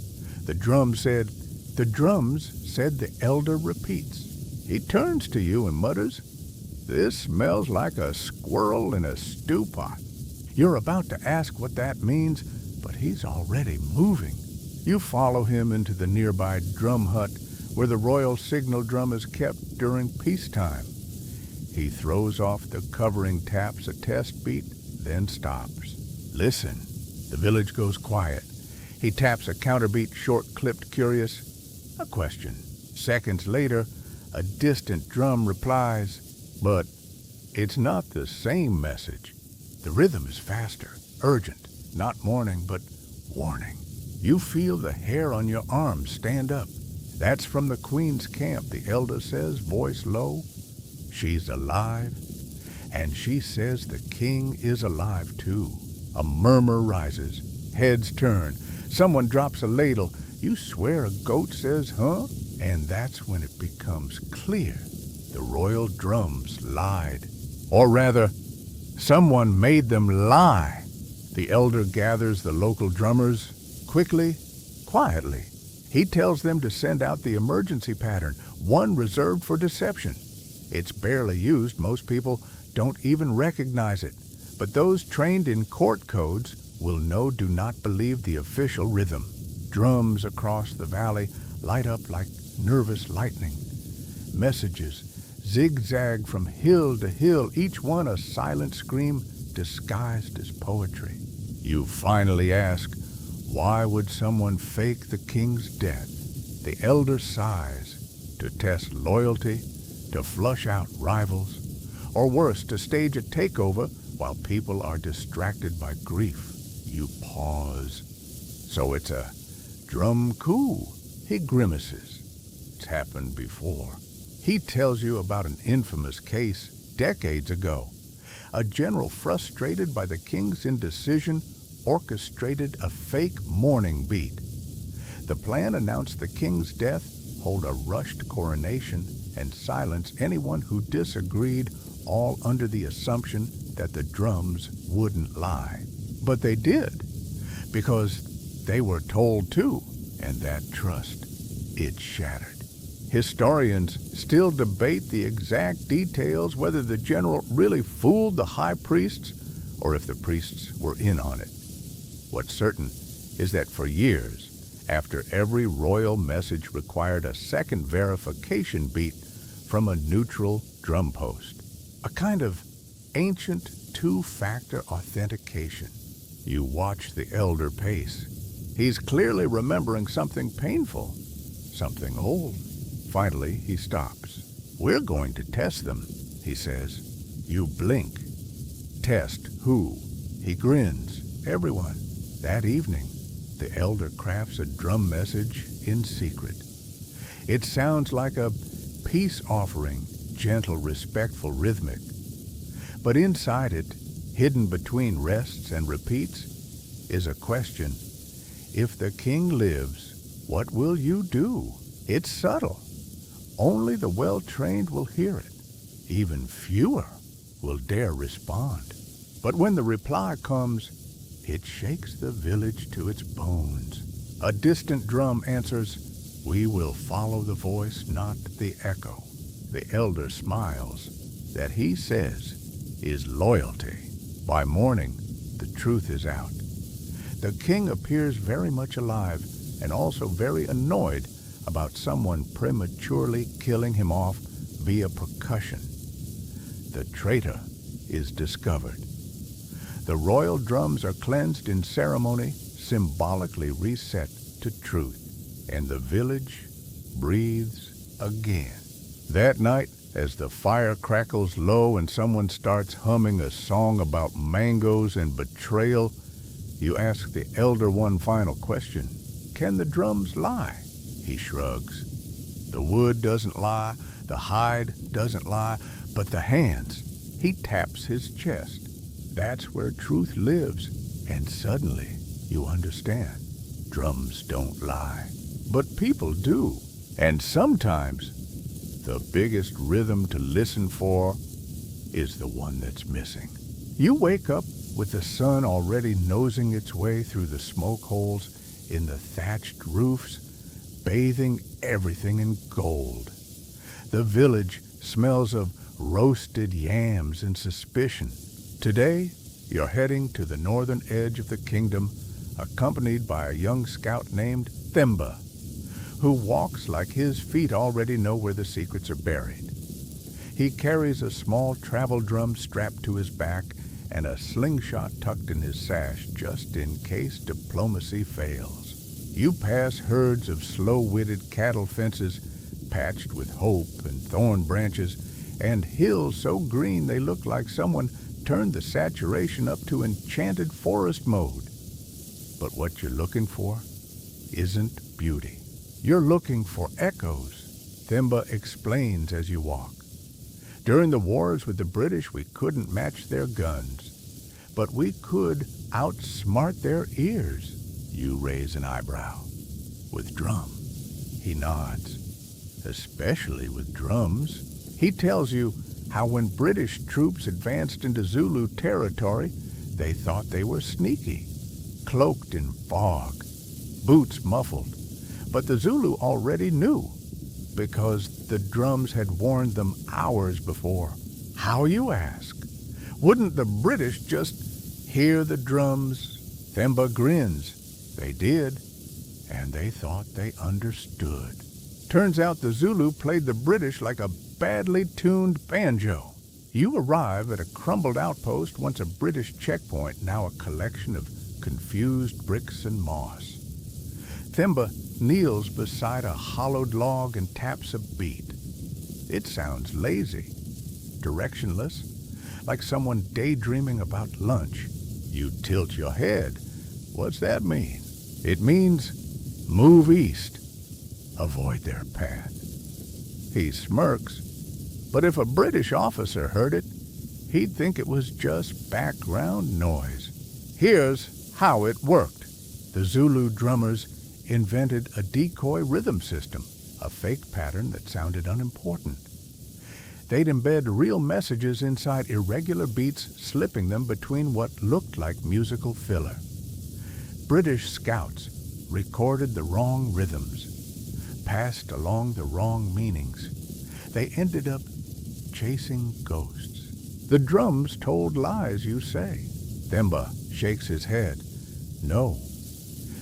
The drums said, the elder repeats. He turns to you and mutters, this smells like a squirrel in a stew pot. You're about to ask what that means, but he's already moving. You follow him into the nearby drum hut where the royal signal drum is kept during peacetime. He throws off the covering, taps a test beat, then stops. Listen. The village goes quiet. He taps a counterbeat, short-clipped, curious. A question. Seconds later, a distant drum replies, but it's not the same message. The rhythm is faster, urgent, not mourning, but warning. You feel the hair on your arms stand up. That's from the queen's camp, the elder says, voice low. She's alive, and she says the king is alive too. A murmur rises. Heads turn. Someone drops a ladle. You swear a goat says, huh? And that's when it becomes clear. The royal drums lied. Or rather, someone made them lie. The elder gathers the local drummers quickly, quietly. He tells them to send out the emergency pattern, one reserved for deception. It's barely used. Most people don't even recognize it. But those trained in court codes will know do not believe the official rhythm. Drums across the valley light up like nervous lightning. Messages zigzag from hill to hill, each one a silent scream disguised as poetry. You finally ask, why would someone fake the king's death? The elder sighs. To test loyalty, to flush out rivals, or worse, to stage a takeover while people are distracted by grief, you pause. So it's a drum coup. He grimaces. It's happened before. He tells you about an infamous case decades ago. A general frustrated by the king's indecision orchestrated a fake mourning beat. The plan announced the king's death, hold a rushed coronation, and silence anyone who disagreed, all under the assumption that the drums wouldn't lie. But they did, because they were told to, and that trust, it shattered. Historians still debate the exact details, whether the general really fooled the high priests or if the priests were in on it. What's certain is that for years, after every royal message required a second verification beat from a neutral drum post, a kind of ancient two-factor authentication. You watch the elder pace. He's clearly remembering something painful, something old. Finally, he stops. "We're going to test them," he says. You blink. "Test who?" He grins. "Everyone." That evening, the elder crafts a drum message in secret. It sounds like a peace offering, gentle, respectful, rhythmic. But inside it, hidden between rests and repeats, is a question. If the king lives, what will you do? It's subtle. Only the well-trained will hear it. Even fewer will dare respond. But when the reply comes, it shakes the village to its bones. A distant drum answers, "We will follow the voice, not the echo." The elder smiles. That, he says, is loyalty. By morning, the truth is out. The king appears very much alive and also very annoyed about someone prematurely killing him off via percussion. The traitor is discovered. The royal drums are cleansed in ceremony, symbolically reset to truth, and the village breathes again. That night, as the fire crackles low and someone starts humming a song about mangoes and betrayal, you ask the elder one final question. Can the drums lie? He shrugs. The wood doesn't lie, the hide doesn't lie, but the hands. He taps his chest. That's where truth lives, and suddenly you understand. Drums don't lie, but people do. And sometimes the biggest rhythm to listen for is the one that's missing. You wake up with the sun already nosing its way through the smoke holes in the thatched roofs, bathing everything in gold. The village smells of roasted yams and suspicion. Today, you're heading to the northern edge of the kingdom, accompanied by a young scout named Themba, who walks like his feet already know where the secrets are buried. He carries a small travel drum strapped to his back and a slingshot tucked in his sash just in case diplomacy fails. You pass herds of slow-witted cattle fences patched with hope and thorn branches, and hills so green they look like someone turned the saturation up to enchanted forest mode. But what you're looking for isn't beauty. You're looking for echoes, Themba explains as you walk. During the wars with the British, we couldn't match their guns, but we could outsmart their ears. You raise an eyebrow. With drum. He nods. Especially with drums. He tells you how when British troops advanced into Zulu territory, they thought they were sneaky, cloaked in fog, boots muffled. But the Zulu already knew, because the drums had warned them hours before. How, you ask? Wouldn't the British just hear the drums? Themba grins. They did, and they thought they understood. Turns out the Zulu played the British like a badly tuned banjo. You arrive at a crumbled outpost, once a British checkpoint, now a collection of confused bricks and moss. Themba kneels beside a hollowed log and taps a beat. It sounds lazy, directionless, like someone daydreaming about lunch. You tilt your head. What's that mean? It means move east. Avoid their path. He smirks, but if a British officer heard it, he'd think it was just background noise. Here's how it worked. The Zulu drummers invented a decoy rhythm system, a fake pattern that sounded unimportant. They'd embed real messages inside irregular beats, slipping them between what looked like musical filler. British scouts recorded the wrong rhythms, passed along the wrong meanings. They ended up chasing ghosts. The drums told lies, you say. Themba shakes his head. No.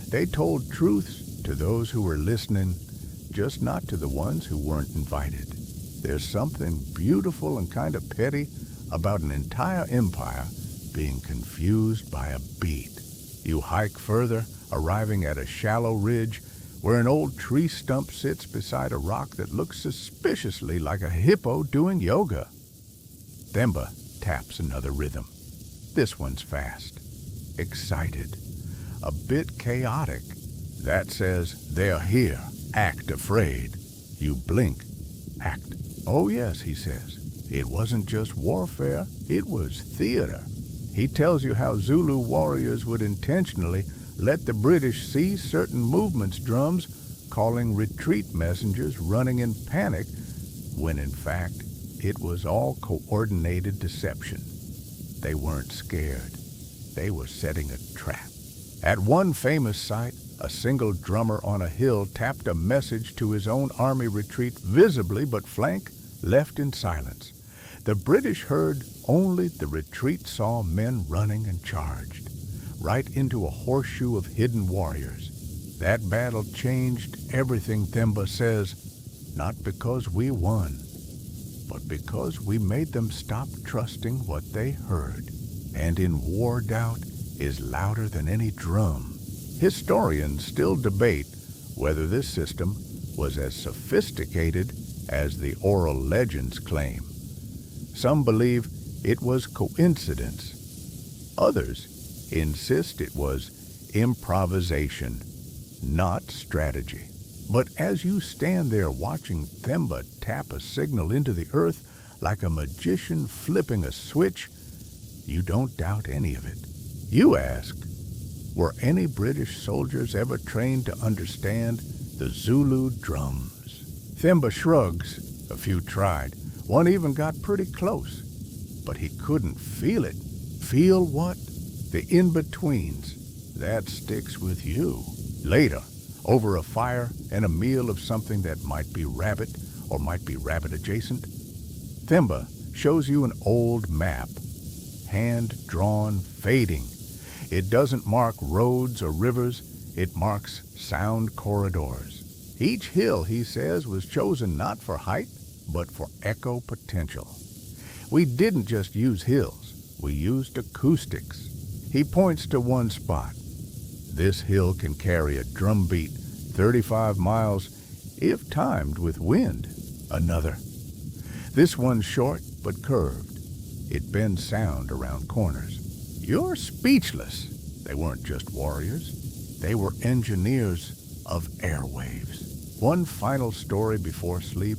They told truths to those who were listening, just not to the ones who weren't invited. There's something beautiful and kind of petty about an entire empire being confused by a beat. You hike further, arriving at a shallow ridge where an old tree stump sits beside a rock that looks suspiciously like a hippo doing yoga. Themba taps another rhythm. This one's fast, excited, a bit chaotic. That says, they're here, act afraid. You blink, act. Oh yes, he says, it wasn't just warfare, it was theater. He tells you how Zulu warriors would intentionally let the British see certain movements drums, calling retreat messengers running in panic, when in fact it was all coordinated deception. They weren't scared. They were setting a trap. At one famous site, a single drummer on a hill tapped a message to his own army retreat visibly but flank left in silence. The British heard only the retreat saw men running and charged, right into a horseshoe of hidden warriors. That battle changed everything, Themba says, not because we won, but because we made them stop trusting what they heard. And in war, doubt is louder than any drum. Historians still debate whether this system was as sophisticated as the oral legends claim. Some believe it was coincidence. Others insist it was improvisation, not strategy. But as you stand there watching Themba tap a signal into the earth like a magician flipping a switch, you don't doubt any of it. You ask, were any British soldiers ever trained to understand the Zulu drums? Themba shrugs. A few tried. One even got pretty close. But he couldn't feel it. Feel what? The in-betweens. That sticks with you. Later, over a fire and a meal of something that might be rabbit or might be rabbit adjacent, Themba shows you an old map, hand-drawn, fading. It doesn't mark roads or rivers, it marks sound corridors. Each hill, he says, was chosen not for height, but for echo potential. We didn't just use hills, we used acoustics. He points to one spot. This hill can carry a drum beat 35 miles if timed with wind. Another. This one's short but curved. It bends sound around corners. You're speechless. They weren't just warriors. They were engineers of airwaves. One final story before sleep,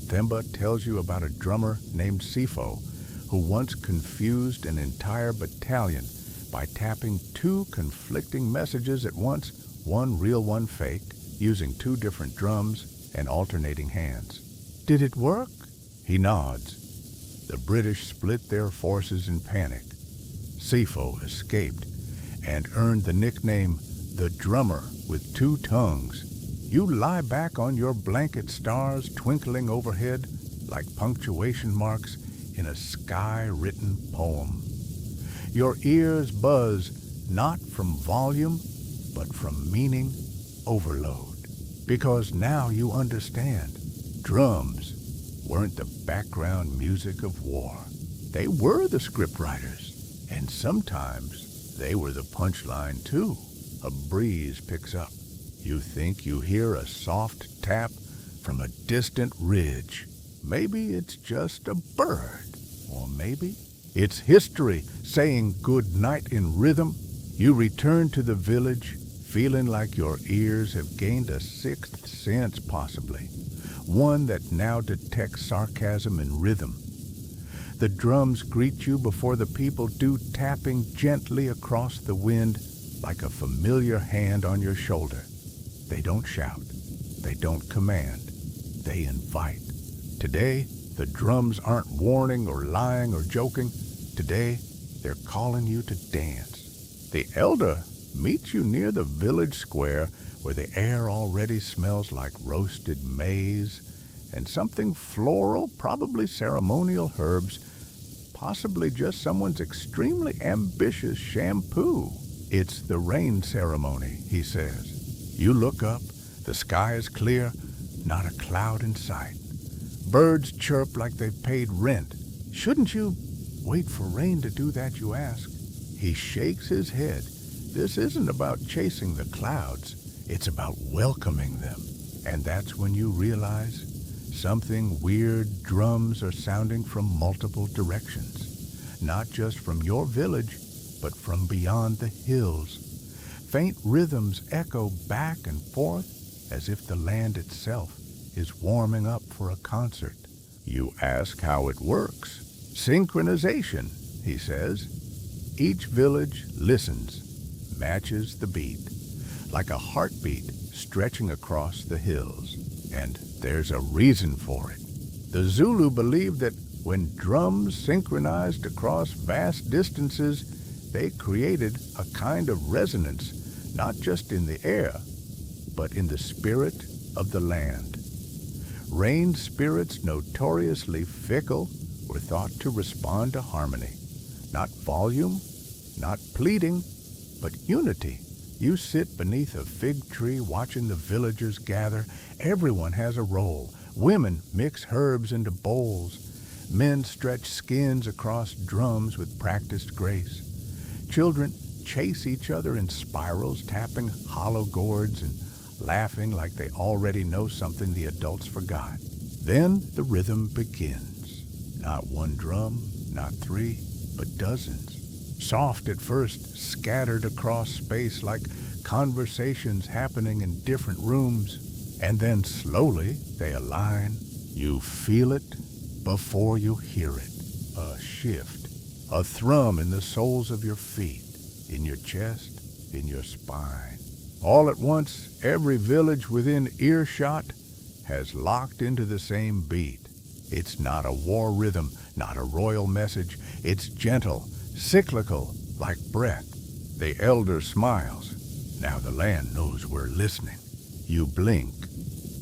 Themba tells you about a drummer named Sifo who once confused an entire battalion by tapping two conflicting messages at once, one real, one fake, using two different drums and alternating hands. Did it work? He nods. The British split their forces in panic. Sifo escaped and earned the nickname the drummer with two tongues. You lie back on your blanket, stars twinkling overhead like punctuation marks in a sky-written poem. Your ears buzz not from volume, but from meaning overload. Because now you understand, drums weren't the background music of war. They were the scriptwriters, and sometimes they were the punchline too. A breeze picks up. You think you hear a soft tap from a distant ridge. Maybe it's just a bird, or maybe It's history saying good night in rhythm. You return to the village, feeling like your ears have gained a sixth sense possibly, one that now detects sarcasm in rhythm. The drums greet you before the people do, tapping gently across the wind like a familiar hand on your shoulder. They don't shout. They don't command. They invite. Today, the drums aren't warning or lying or joking. Today, they're calling you to dance. The elder meets you near the village square where the air already smells like roasted maize and something floral, probably ceremonial herbs, possibly just someone's extremely ambitious shampoo. It's the rain ceremony, he says. You look up, the sky is clear, not a cloud in sight. Birds chirp like they've paid rent. Shouldn't you wait for rain to do that, you ask? He shakes his head. This isn't about chasing the clouds. It's about welcoming them. And that's when you realize something weird. Drums are sounding from multiple directions. Not just from your village, but from beyond the hills. Faint rhythms echo back and forth as if the land itself is warming up for a concert. You ask how it works. Synchronization, he says. Each village listens, matches the beat, like a heartbeat stretching across the hills. And there's a reason for it. The Zulu believed that when drums synchronized across vast distances, they created a kind of resonance, not just in the air, but in the spirit of the land. Rain spirits, notoriously fickle, were thought to respond to harmony. Not volume, not pleading, but unity. You sit beneath a fig tree watching the villagers gather. Everyone has a role. Women mix herbs into bowls. Men stretch skins across drums with practiced grace. Children chase each other in spirals, tapping hollow gourds and laughing like they already know something the adults forgot. Then the rhythm begins. Not one drum, not three, but dozens. Soft at first, scattered across space like conversations happening in different rooms. And then slowly they align. You feel it before you hear it. A shift, a thrum in the soles of your feet, in your chest, in your spine. All at once, every village within earshot has locked into the same beat. It's not a war rhythm, not a royal message. It's gentle, cyclical, like breath. The elder smiles. Now the land knows we're listening. You blink.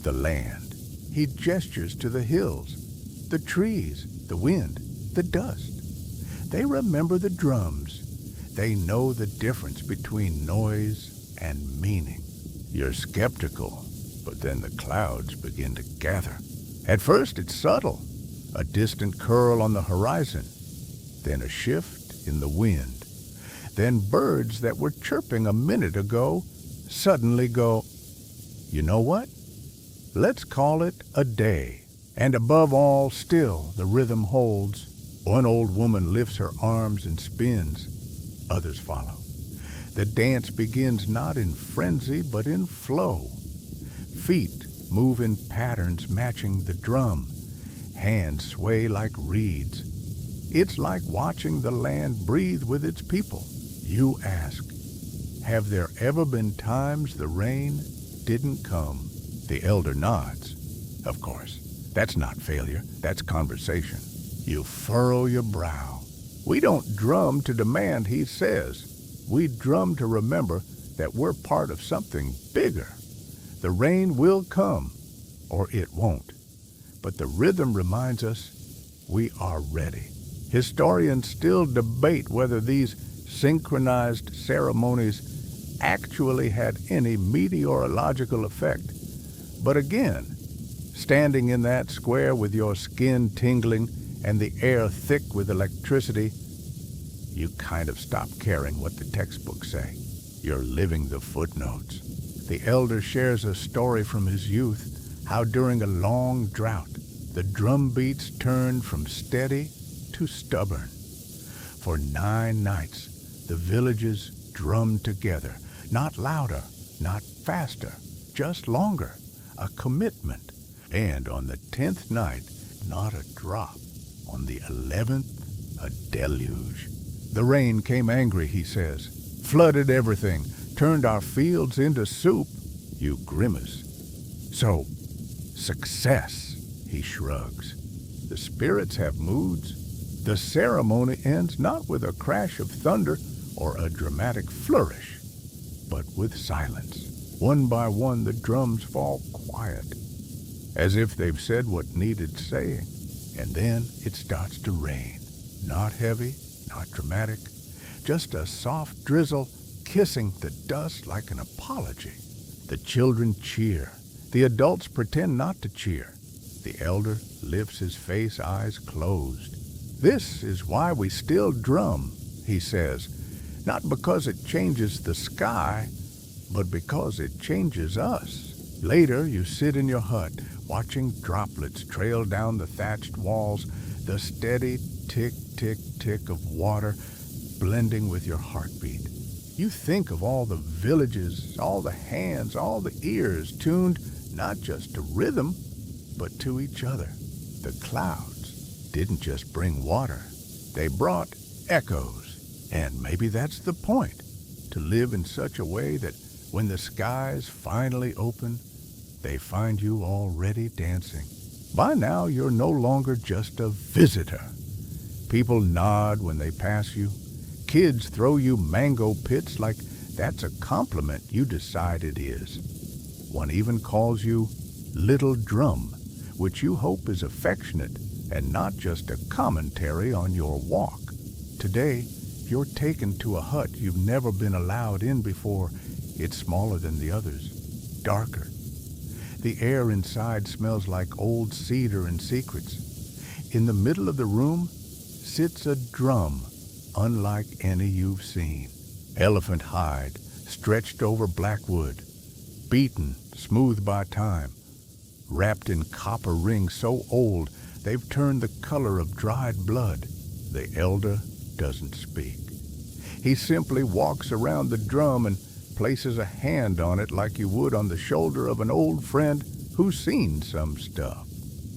The land. He gestures to the hills, the trees, the wind, the dust. They remember the drums. They know the difference between noise and meaning. You're skeptical, but then the clouds begin to gather. At first it's subtle, a distant curl on the horizon, then a shift in the wind. Then birds that were chirping a minute ago suddenly go, you know what? Let's call it a day. And above all, still the rhythm holds. One old woman lifts her arms and spins. Others follow. The dance begins not in frenzy, but in flow. Feet move in patterns matching the drum. Hands sway like reeds. It's like watching the land breathe with its people. You ask, have there ever been times the rain didn't come? The elder nods. Of course, that's not failure, that's conversation. You furrow your brow. We don't drum to demand, he says. We drum to remember that we're part of something bigger. The rain will come, or it won't. But the rhythm reminds us we are ready. Historians still debate whether these synchronized ceremonies actually had any meteorological effect. But again, standing in that square with your skin tingling and the air thick with electricity, you kind of stop caring what the textbooks say. You're living the footnotes. The elder shares a story from his youth, how during a long drought, the drum beats turned from steady to stubborn. For 9 nights, the villages drummed together, not louder, not faster, just longer, a commitment. And on the 10th night, not a drop. On the 11th, a deluge. The rain came angry, he says, flooded everything, turned our fields into soup. You grimace. So, success, he shrugs. The spirits have moods. The ceremony ends not with a crash of thunder or a dramatic flourish, but with silence. One by one, the drums fall quiet, as if they've said what needed saying. And then it starts to rain. Not heavy, not dramatic, just a soft drizzle kissing the dust like an apology. The children cheer. The adults pretend not to cheer. The elder lifts his face, eyes closed. This is why we still drum, he says, not because it changes the sky, but because it changes us. Later, you sit in your hut, watching droplets trail down the thatched walls, the steady tick, tick, tick of water blending with your heartbeat. You think of all the villages, all the hands, all the ears tuned not just to rhythm, but to each other. The clouds didn't just bring water, they brought echoes. And maybe that's the point, to live in such a way that when the skies finally open, they find you already dancing. By now, you're no longer just a visitor. People nod when they pass you. Kids throw you mango pits like that's a compliment you decide it is. One even calls you Little Drum, which you hope is affectionate and not just a commentary on your walk. Today, you're taken to a hut you've never been allowed in before. It's smaller than the others, darker. The air inside smells like old cedar and secrets. In the middle of the room sits a drum unlike any you've seen. Elephant hide, stretched over black wood, beaten, smooth by time, wrapped in copper rings so old they've turned the color of dried blood. The elder doesn't speak. He simply walks around the drum and places a hand on it like you would on the shoulder of an old friend who's seen some stuff.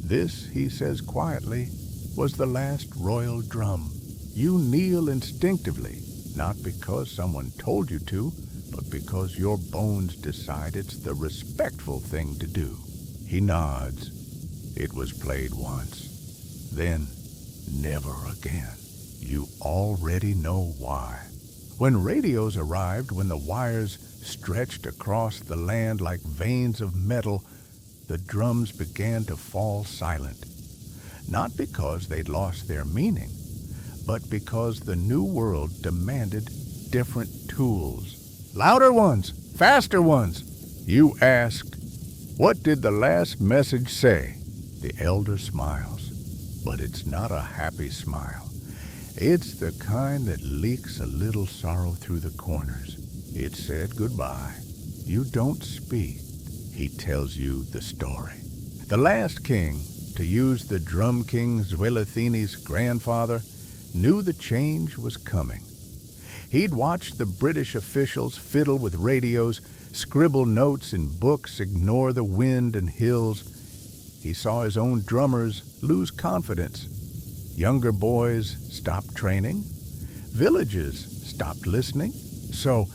This, he says quietly, was the last royal drum. You kneel instinctively, not because someone told you to, but because your bones decide it's the respectful thing to do. He nods. It was played once. Then, never again. You already know why. When radios arrived, when the wires stretched across the land like veins of metal, the drums began to fall silent. Not because they'd lost their meaning, but because the new world demanded different tools. Louder ones, faster ones. You ask, what did the last message say? The elder smiles, but it's not a happy smile. It's the kind that leaks a little sorrow through the corners. It said goodbye. You don't speak. He tells you the story. The last king, to use the drum king Zwelithini's grandfather, knew the change was coming. He'd watched the British officials fiddle with radios, scribble notes in books, ignore the wind and hills. He saw his own drummers lose confidence. Younger boys stopped training. Villages stopped listening. So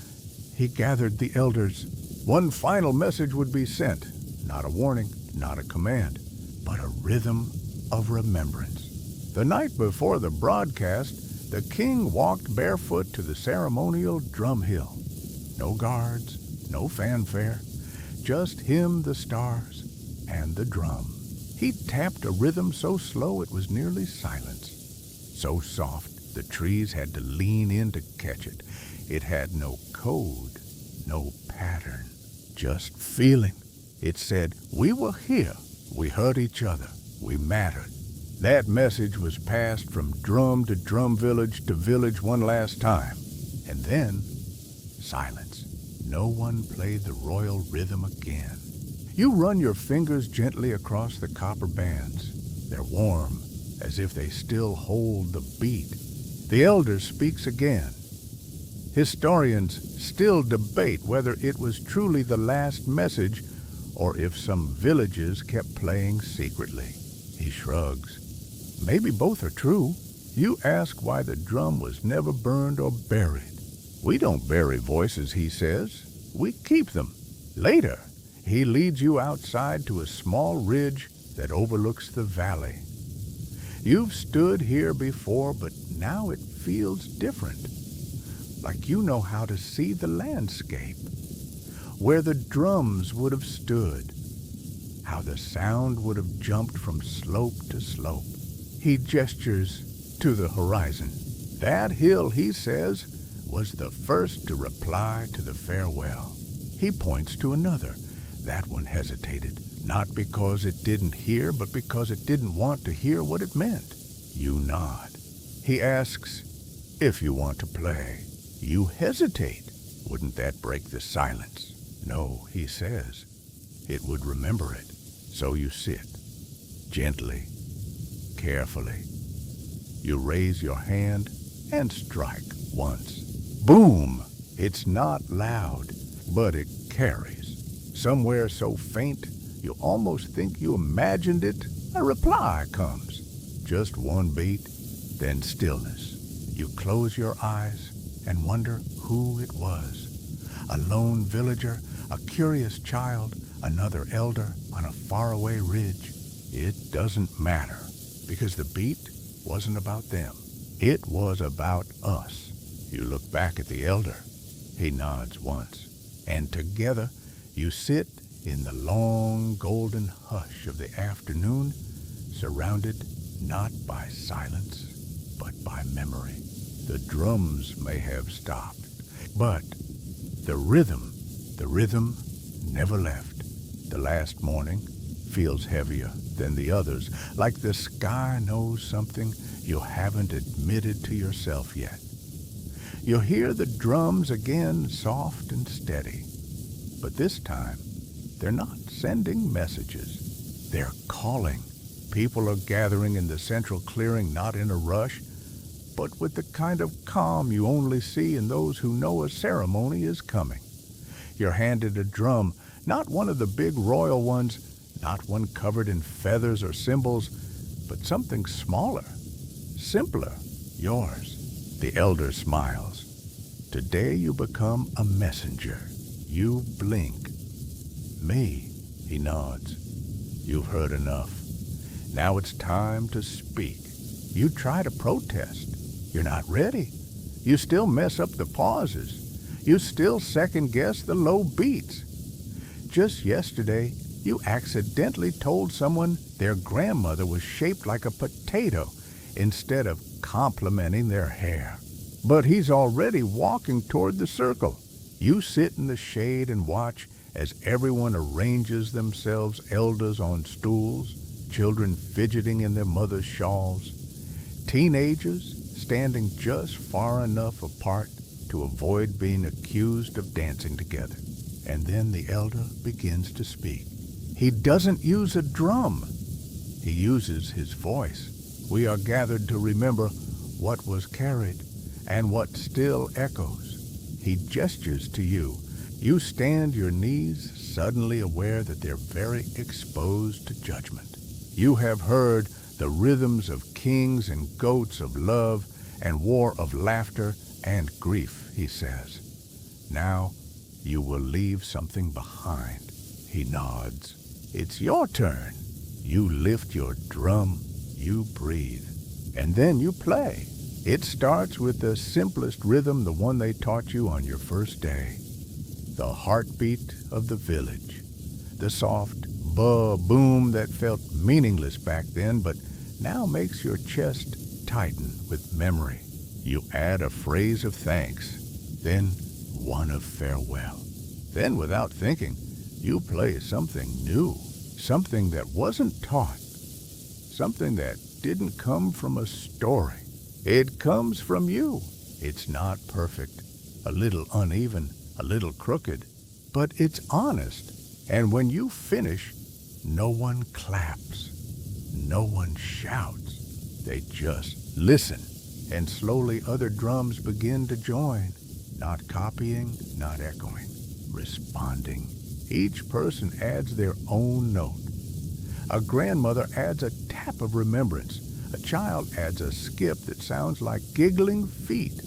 he gathered the elders. One final message would be sent. Not a warning, not a command, but a rhythm of remembrance. The night before the broadcast, the king walked barefoot to the ceremonial drum hill. No guards, no fanfare, just him, the stars, and the drum. He tapped a rhythm so slow it was nearly silence. So soft, the trees had to lean in to catch it. It had no code, no pattern, just feeling. It said, we were here, we heard each other, we mattered. That message was passed from drum to drum, village to village one last time. And then, silence. No one played the royal rhythm again. You run your fingers gently across the copper bands. They're warm, as if they still hold the beat. The elder speaks again. Historians still debate whether it was truly the last message or if some villages kept playing secretly. He shrugs. Maybe both are true. You ask why the drum was never burned or buried. We don't bury voices, he says. We keep them. Later, he leads you outside to a small ridge that overlooks the valley. You've stood here before, but now it feels different. Like you know how to see the landscape, where the drums would have stood, how the sound would have jumped from slope to slope. He gestures to the horizon. That hill, he says, was the first to reply to the farewell. He points to another. That one hesitated, not because it didn't hear, but because it didn't want to hear what it meant. You nod. He asks, if you want to play. You hesitate. Wouldn't that break the silence? No, he says. It would remember it. So you sit, gently, carefully. You raise your hand and strike once. Boom! It's not loud, but it carries. Somewhere so faint, you almost think you imagined it. A reply comes. Just one beat, then stillness. You close your eyes and wonder who it was. A lone villager, a curious child, another elder on a faraway ridge. It doesn't matter, because the beat wasn't about them. It was about us. You look back at the elder. He nods once. And together you sit in the long golden hush of the afternoon, surrounded not by silence, but by memory. The drums may have stopped, but the rhythm never left. The last morning feels heavier than the others, like the sky knows something you haven't admitted to yourself yet. You hear the drums again, soft and steady, but this time they're not sending messages. They're calling. People are gathering in the central clearing, not in a rush, but with the kind of calm you only see in those who know a ceremony is coming. You're handed a drum, not one of the big royal ones, not one covered in feathers or symbols, but something smaller, simpler, yours. The elder smiles. Today you become a messenger. You blink. Me, he nods. You've heard enough. Now it's time to speak. You try to protest. You're not ready. You still mess up the pauses. You still second-guess the low beats. Just yesterday, you accidentally told someone their grandmother was shaped like a potato instead of complimenting their hair. But he's already walking toward the circle. You sit in the shade and watch as everyone arranges themselves, elders on stools, children fidgeting in their mother's shawls, teenagers standing just far enough apart to avoid being accused of dancing together. And then the elder begins to speak. He doesn't use a drum. He uses his voice. We are gathered to remember what was carried and what still echoes. He gestures to you. You stand your knees, suddenly aware that they're very exposed to judgment. You have heard the rhythms of kings and goats, of love and war, of laughter and grief, he says. Now you will leave something behind. He nods. It's your turn. You lift your drum, you breathe, and then you play. It starts with the simplest rhythm, the one they taught you on your first day. The heartbeat of the village. The soft boom that felt meaningless back then, but now makes your chest tighten with memory. You add a phrase of thanks, then one of farewell. Then, without thinking, you play something new, something that wasn't taught, something that didn't come from a story. It comes from you. It's not perfect, a little uneven, a little crooked, but it's honest. And when you finish, no one claps, no one shouts. They just listen. and slowly other drums begin to join, not copying, not echoing, responding. Each person adds their own note. A grandmother adds a tap of remembrance. A child adds a skip that sounds like giggling feet.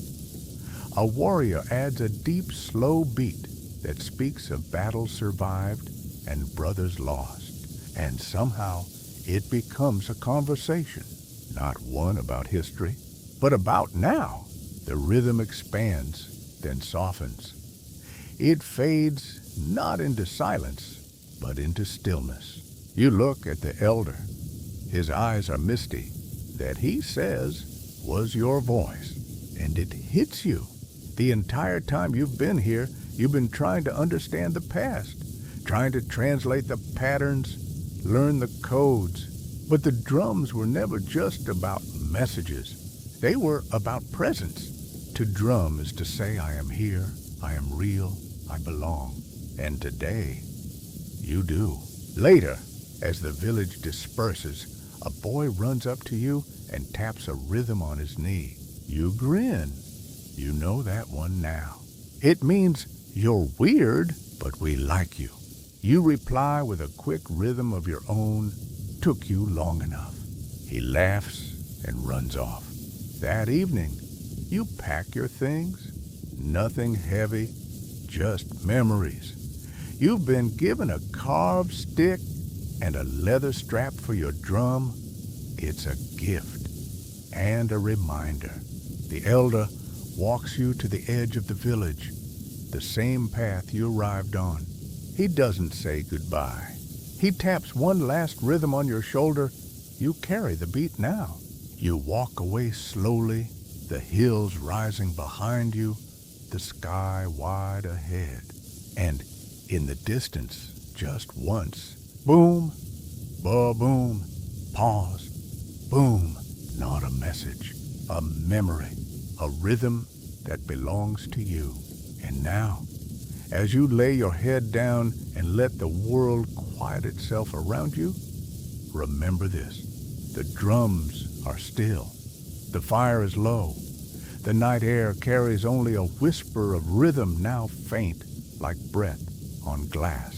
A warrior adds a deep, slow beat that speaks of battles survived and brothers lost. And somehow it becomes a conversation, not one about history, but about now. The rhythm expands, then softens. It fades not into silence, but into stillness. You look at the elder. His eyes are misty. That he says was your voice, and it hits you. The entire time you've been here, you've been trying to understand the past, trying to translate the patterns, learn the codes. But the drums were never just about messages. They were about presence. To drum is to say, I am here, I am real, I belong. And today, you do. Later, as the village disperses, a boy runs up to you and taps a rhythm on his knee. You grin. You know that one now. It means you're weird, but we like you. You reply with a quick rhythm of your own. Took you long enough. He laughs and runs off. That evening, you pack your things. Nothing heavy, just memories. You've been given a carved stick and a leather strap for your drum. It's a gift and a reminder. The elder walks you to the edge of the village, the same path you arrived on. He doesn't say goodbye. He taps one last rhythm on your shoulder. You carry the beat now. You walk away slowly, the hills rising behind you, the sky wide ahead. And in the distance, just once, boom, ba-boom, pause, boom. Not a message, a memory, a rhythm that belongs to you. And now, as you lay your head down and let the world quiet itself around you, remember this. The drums are still. The fire is low. The night air carries only a whisper of rhythm now faint, like breath on glass.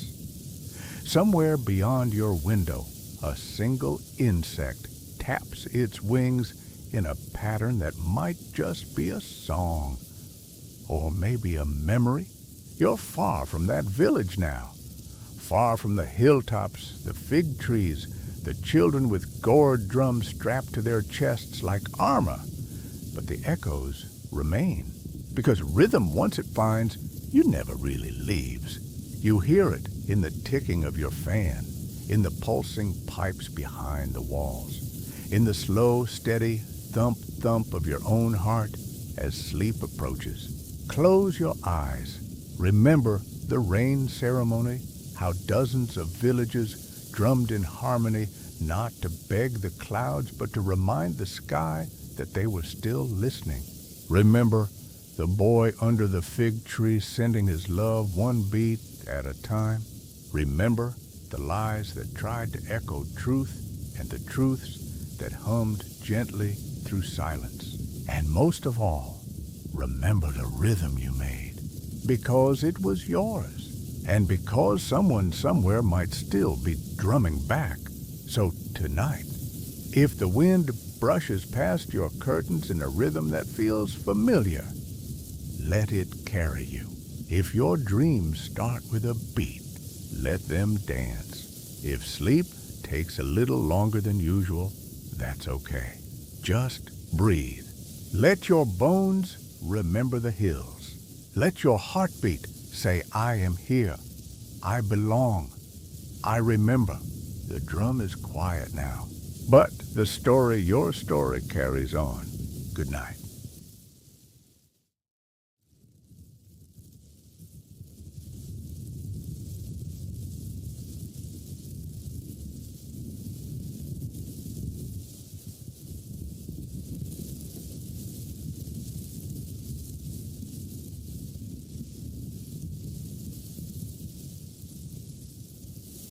Somewhere beyond your window, a single insect taps its wings in a pattern that might just be a song, or maybe a memory. You're far from that village now, far from the hilltops, the fig trees, the children with gourd drums strapped to their chests like armor. But the echoes remain, because rhythm, once it finds, you never really leaves. You hear it in the ticking of your fan, in the pulsing pipes behind the walls, in the slow, steady thump-thump of your own heart as sleep approaches. Close your eyes. Remember the rain ceremony, how dozens of villages drummed in harmony, not to beg the clouds, but to remind the sky that they were still listening. Remember the boy under the fig tree sending his love one beat at a time. Remember the lies that tried to echo truth and the truths that hummed gently through silence. And most of all, remember the rhythm you made, because it was yours, and because someone somewhere might still be drumming back. So tonight, if the wind brushes past your curtains in a rhythm that feels familiar, let it carry you. If your dreams start with a beat, let them dance. If sleep takes a little longer than usual, that's okay. Just breathe. Let your bones remember the hills. Let your heartbeat say, I am here. I belong. I remember. The drum is quiet now, but the story, your story, carries on. Good night.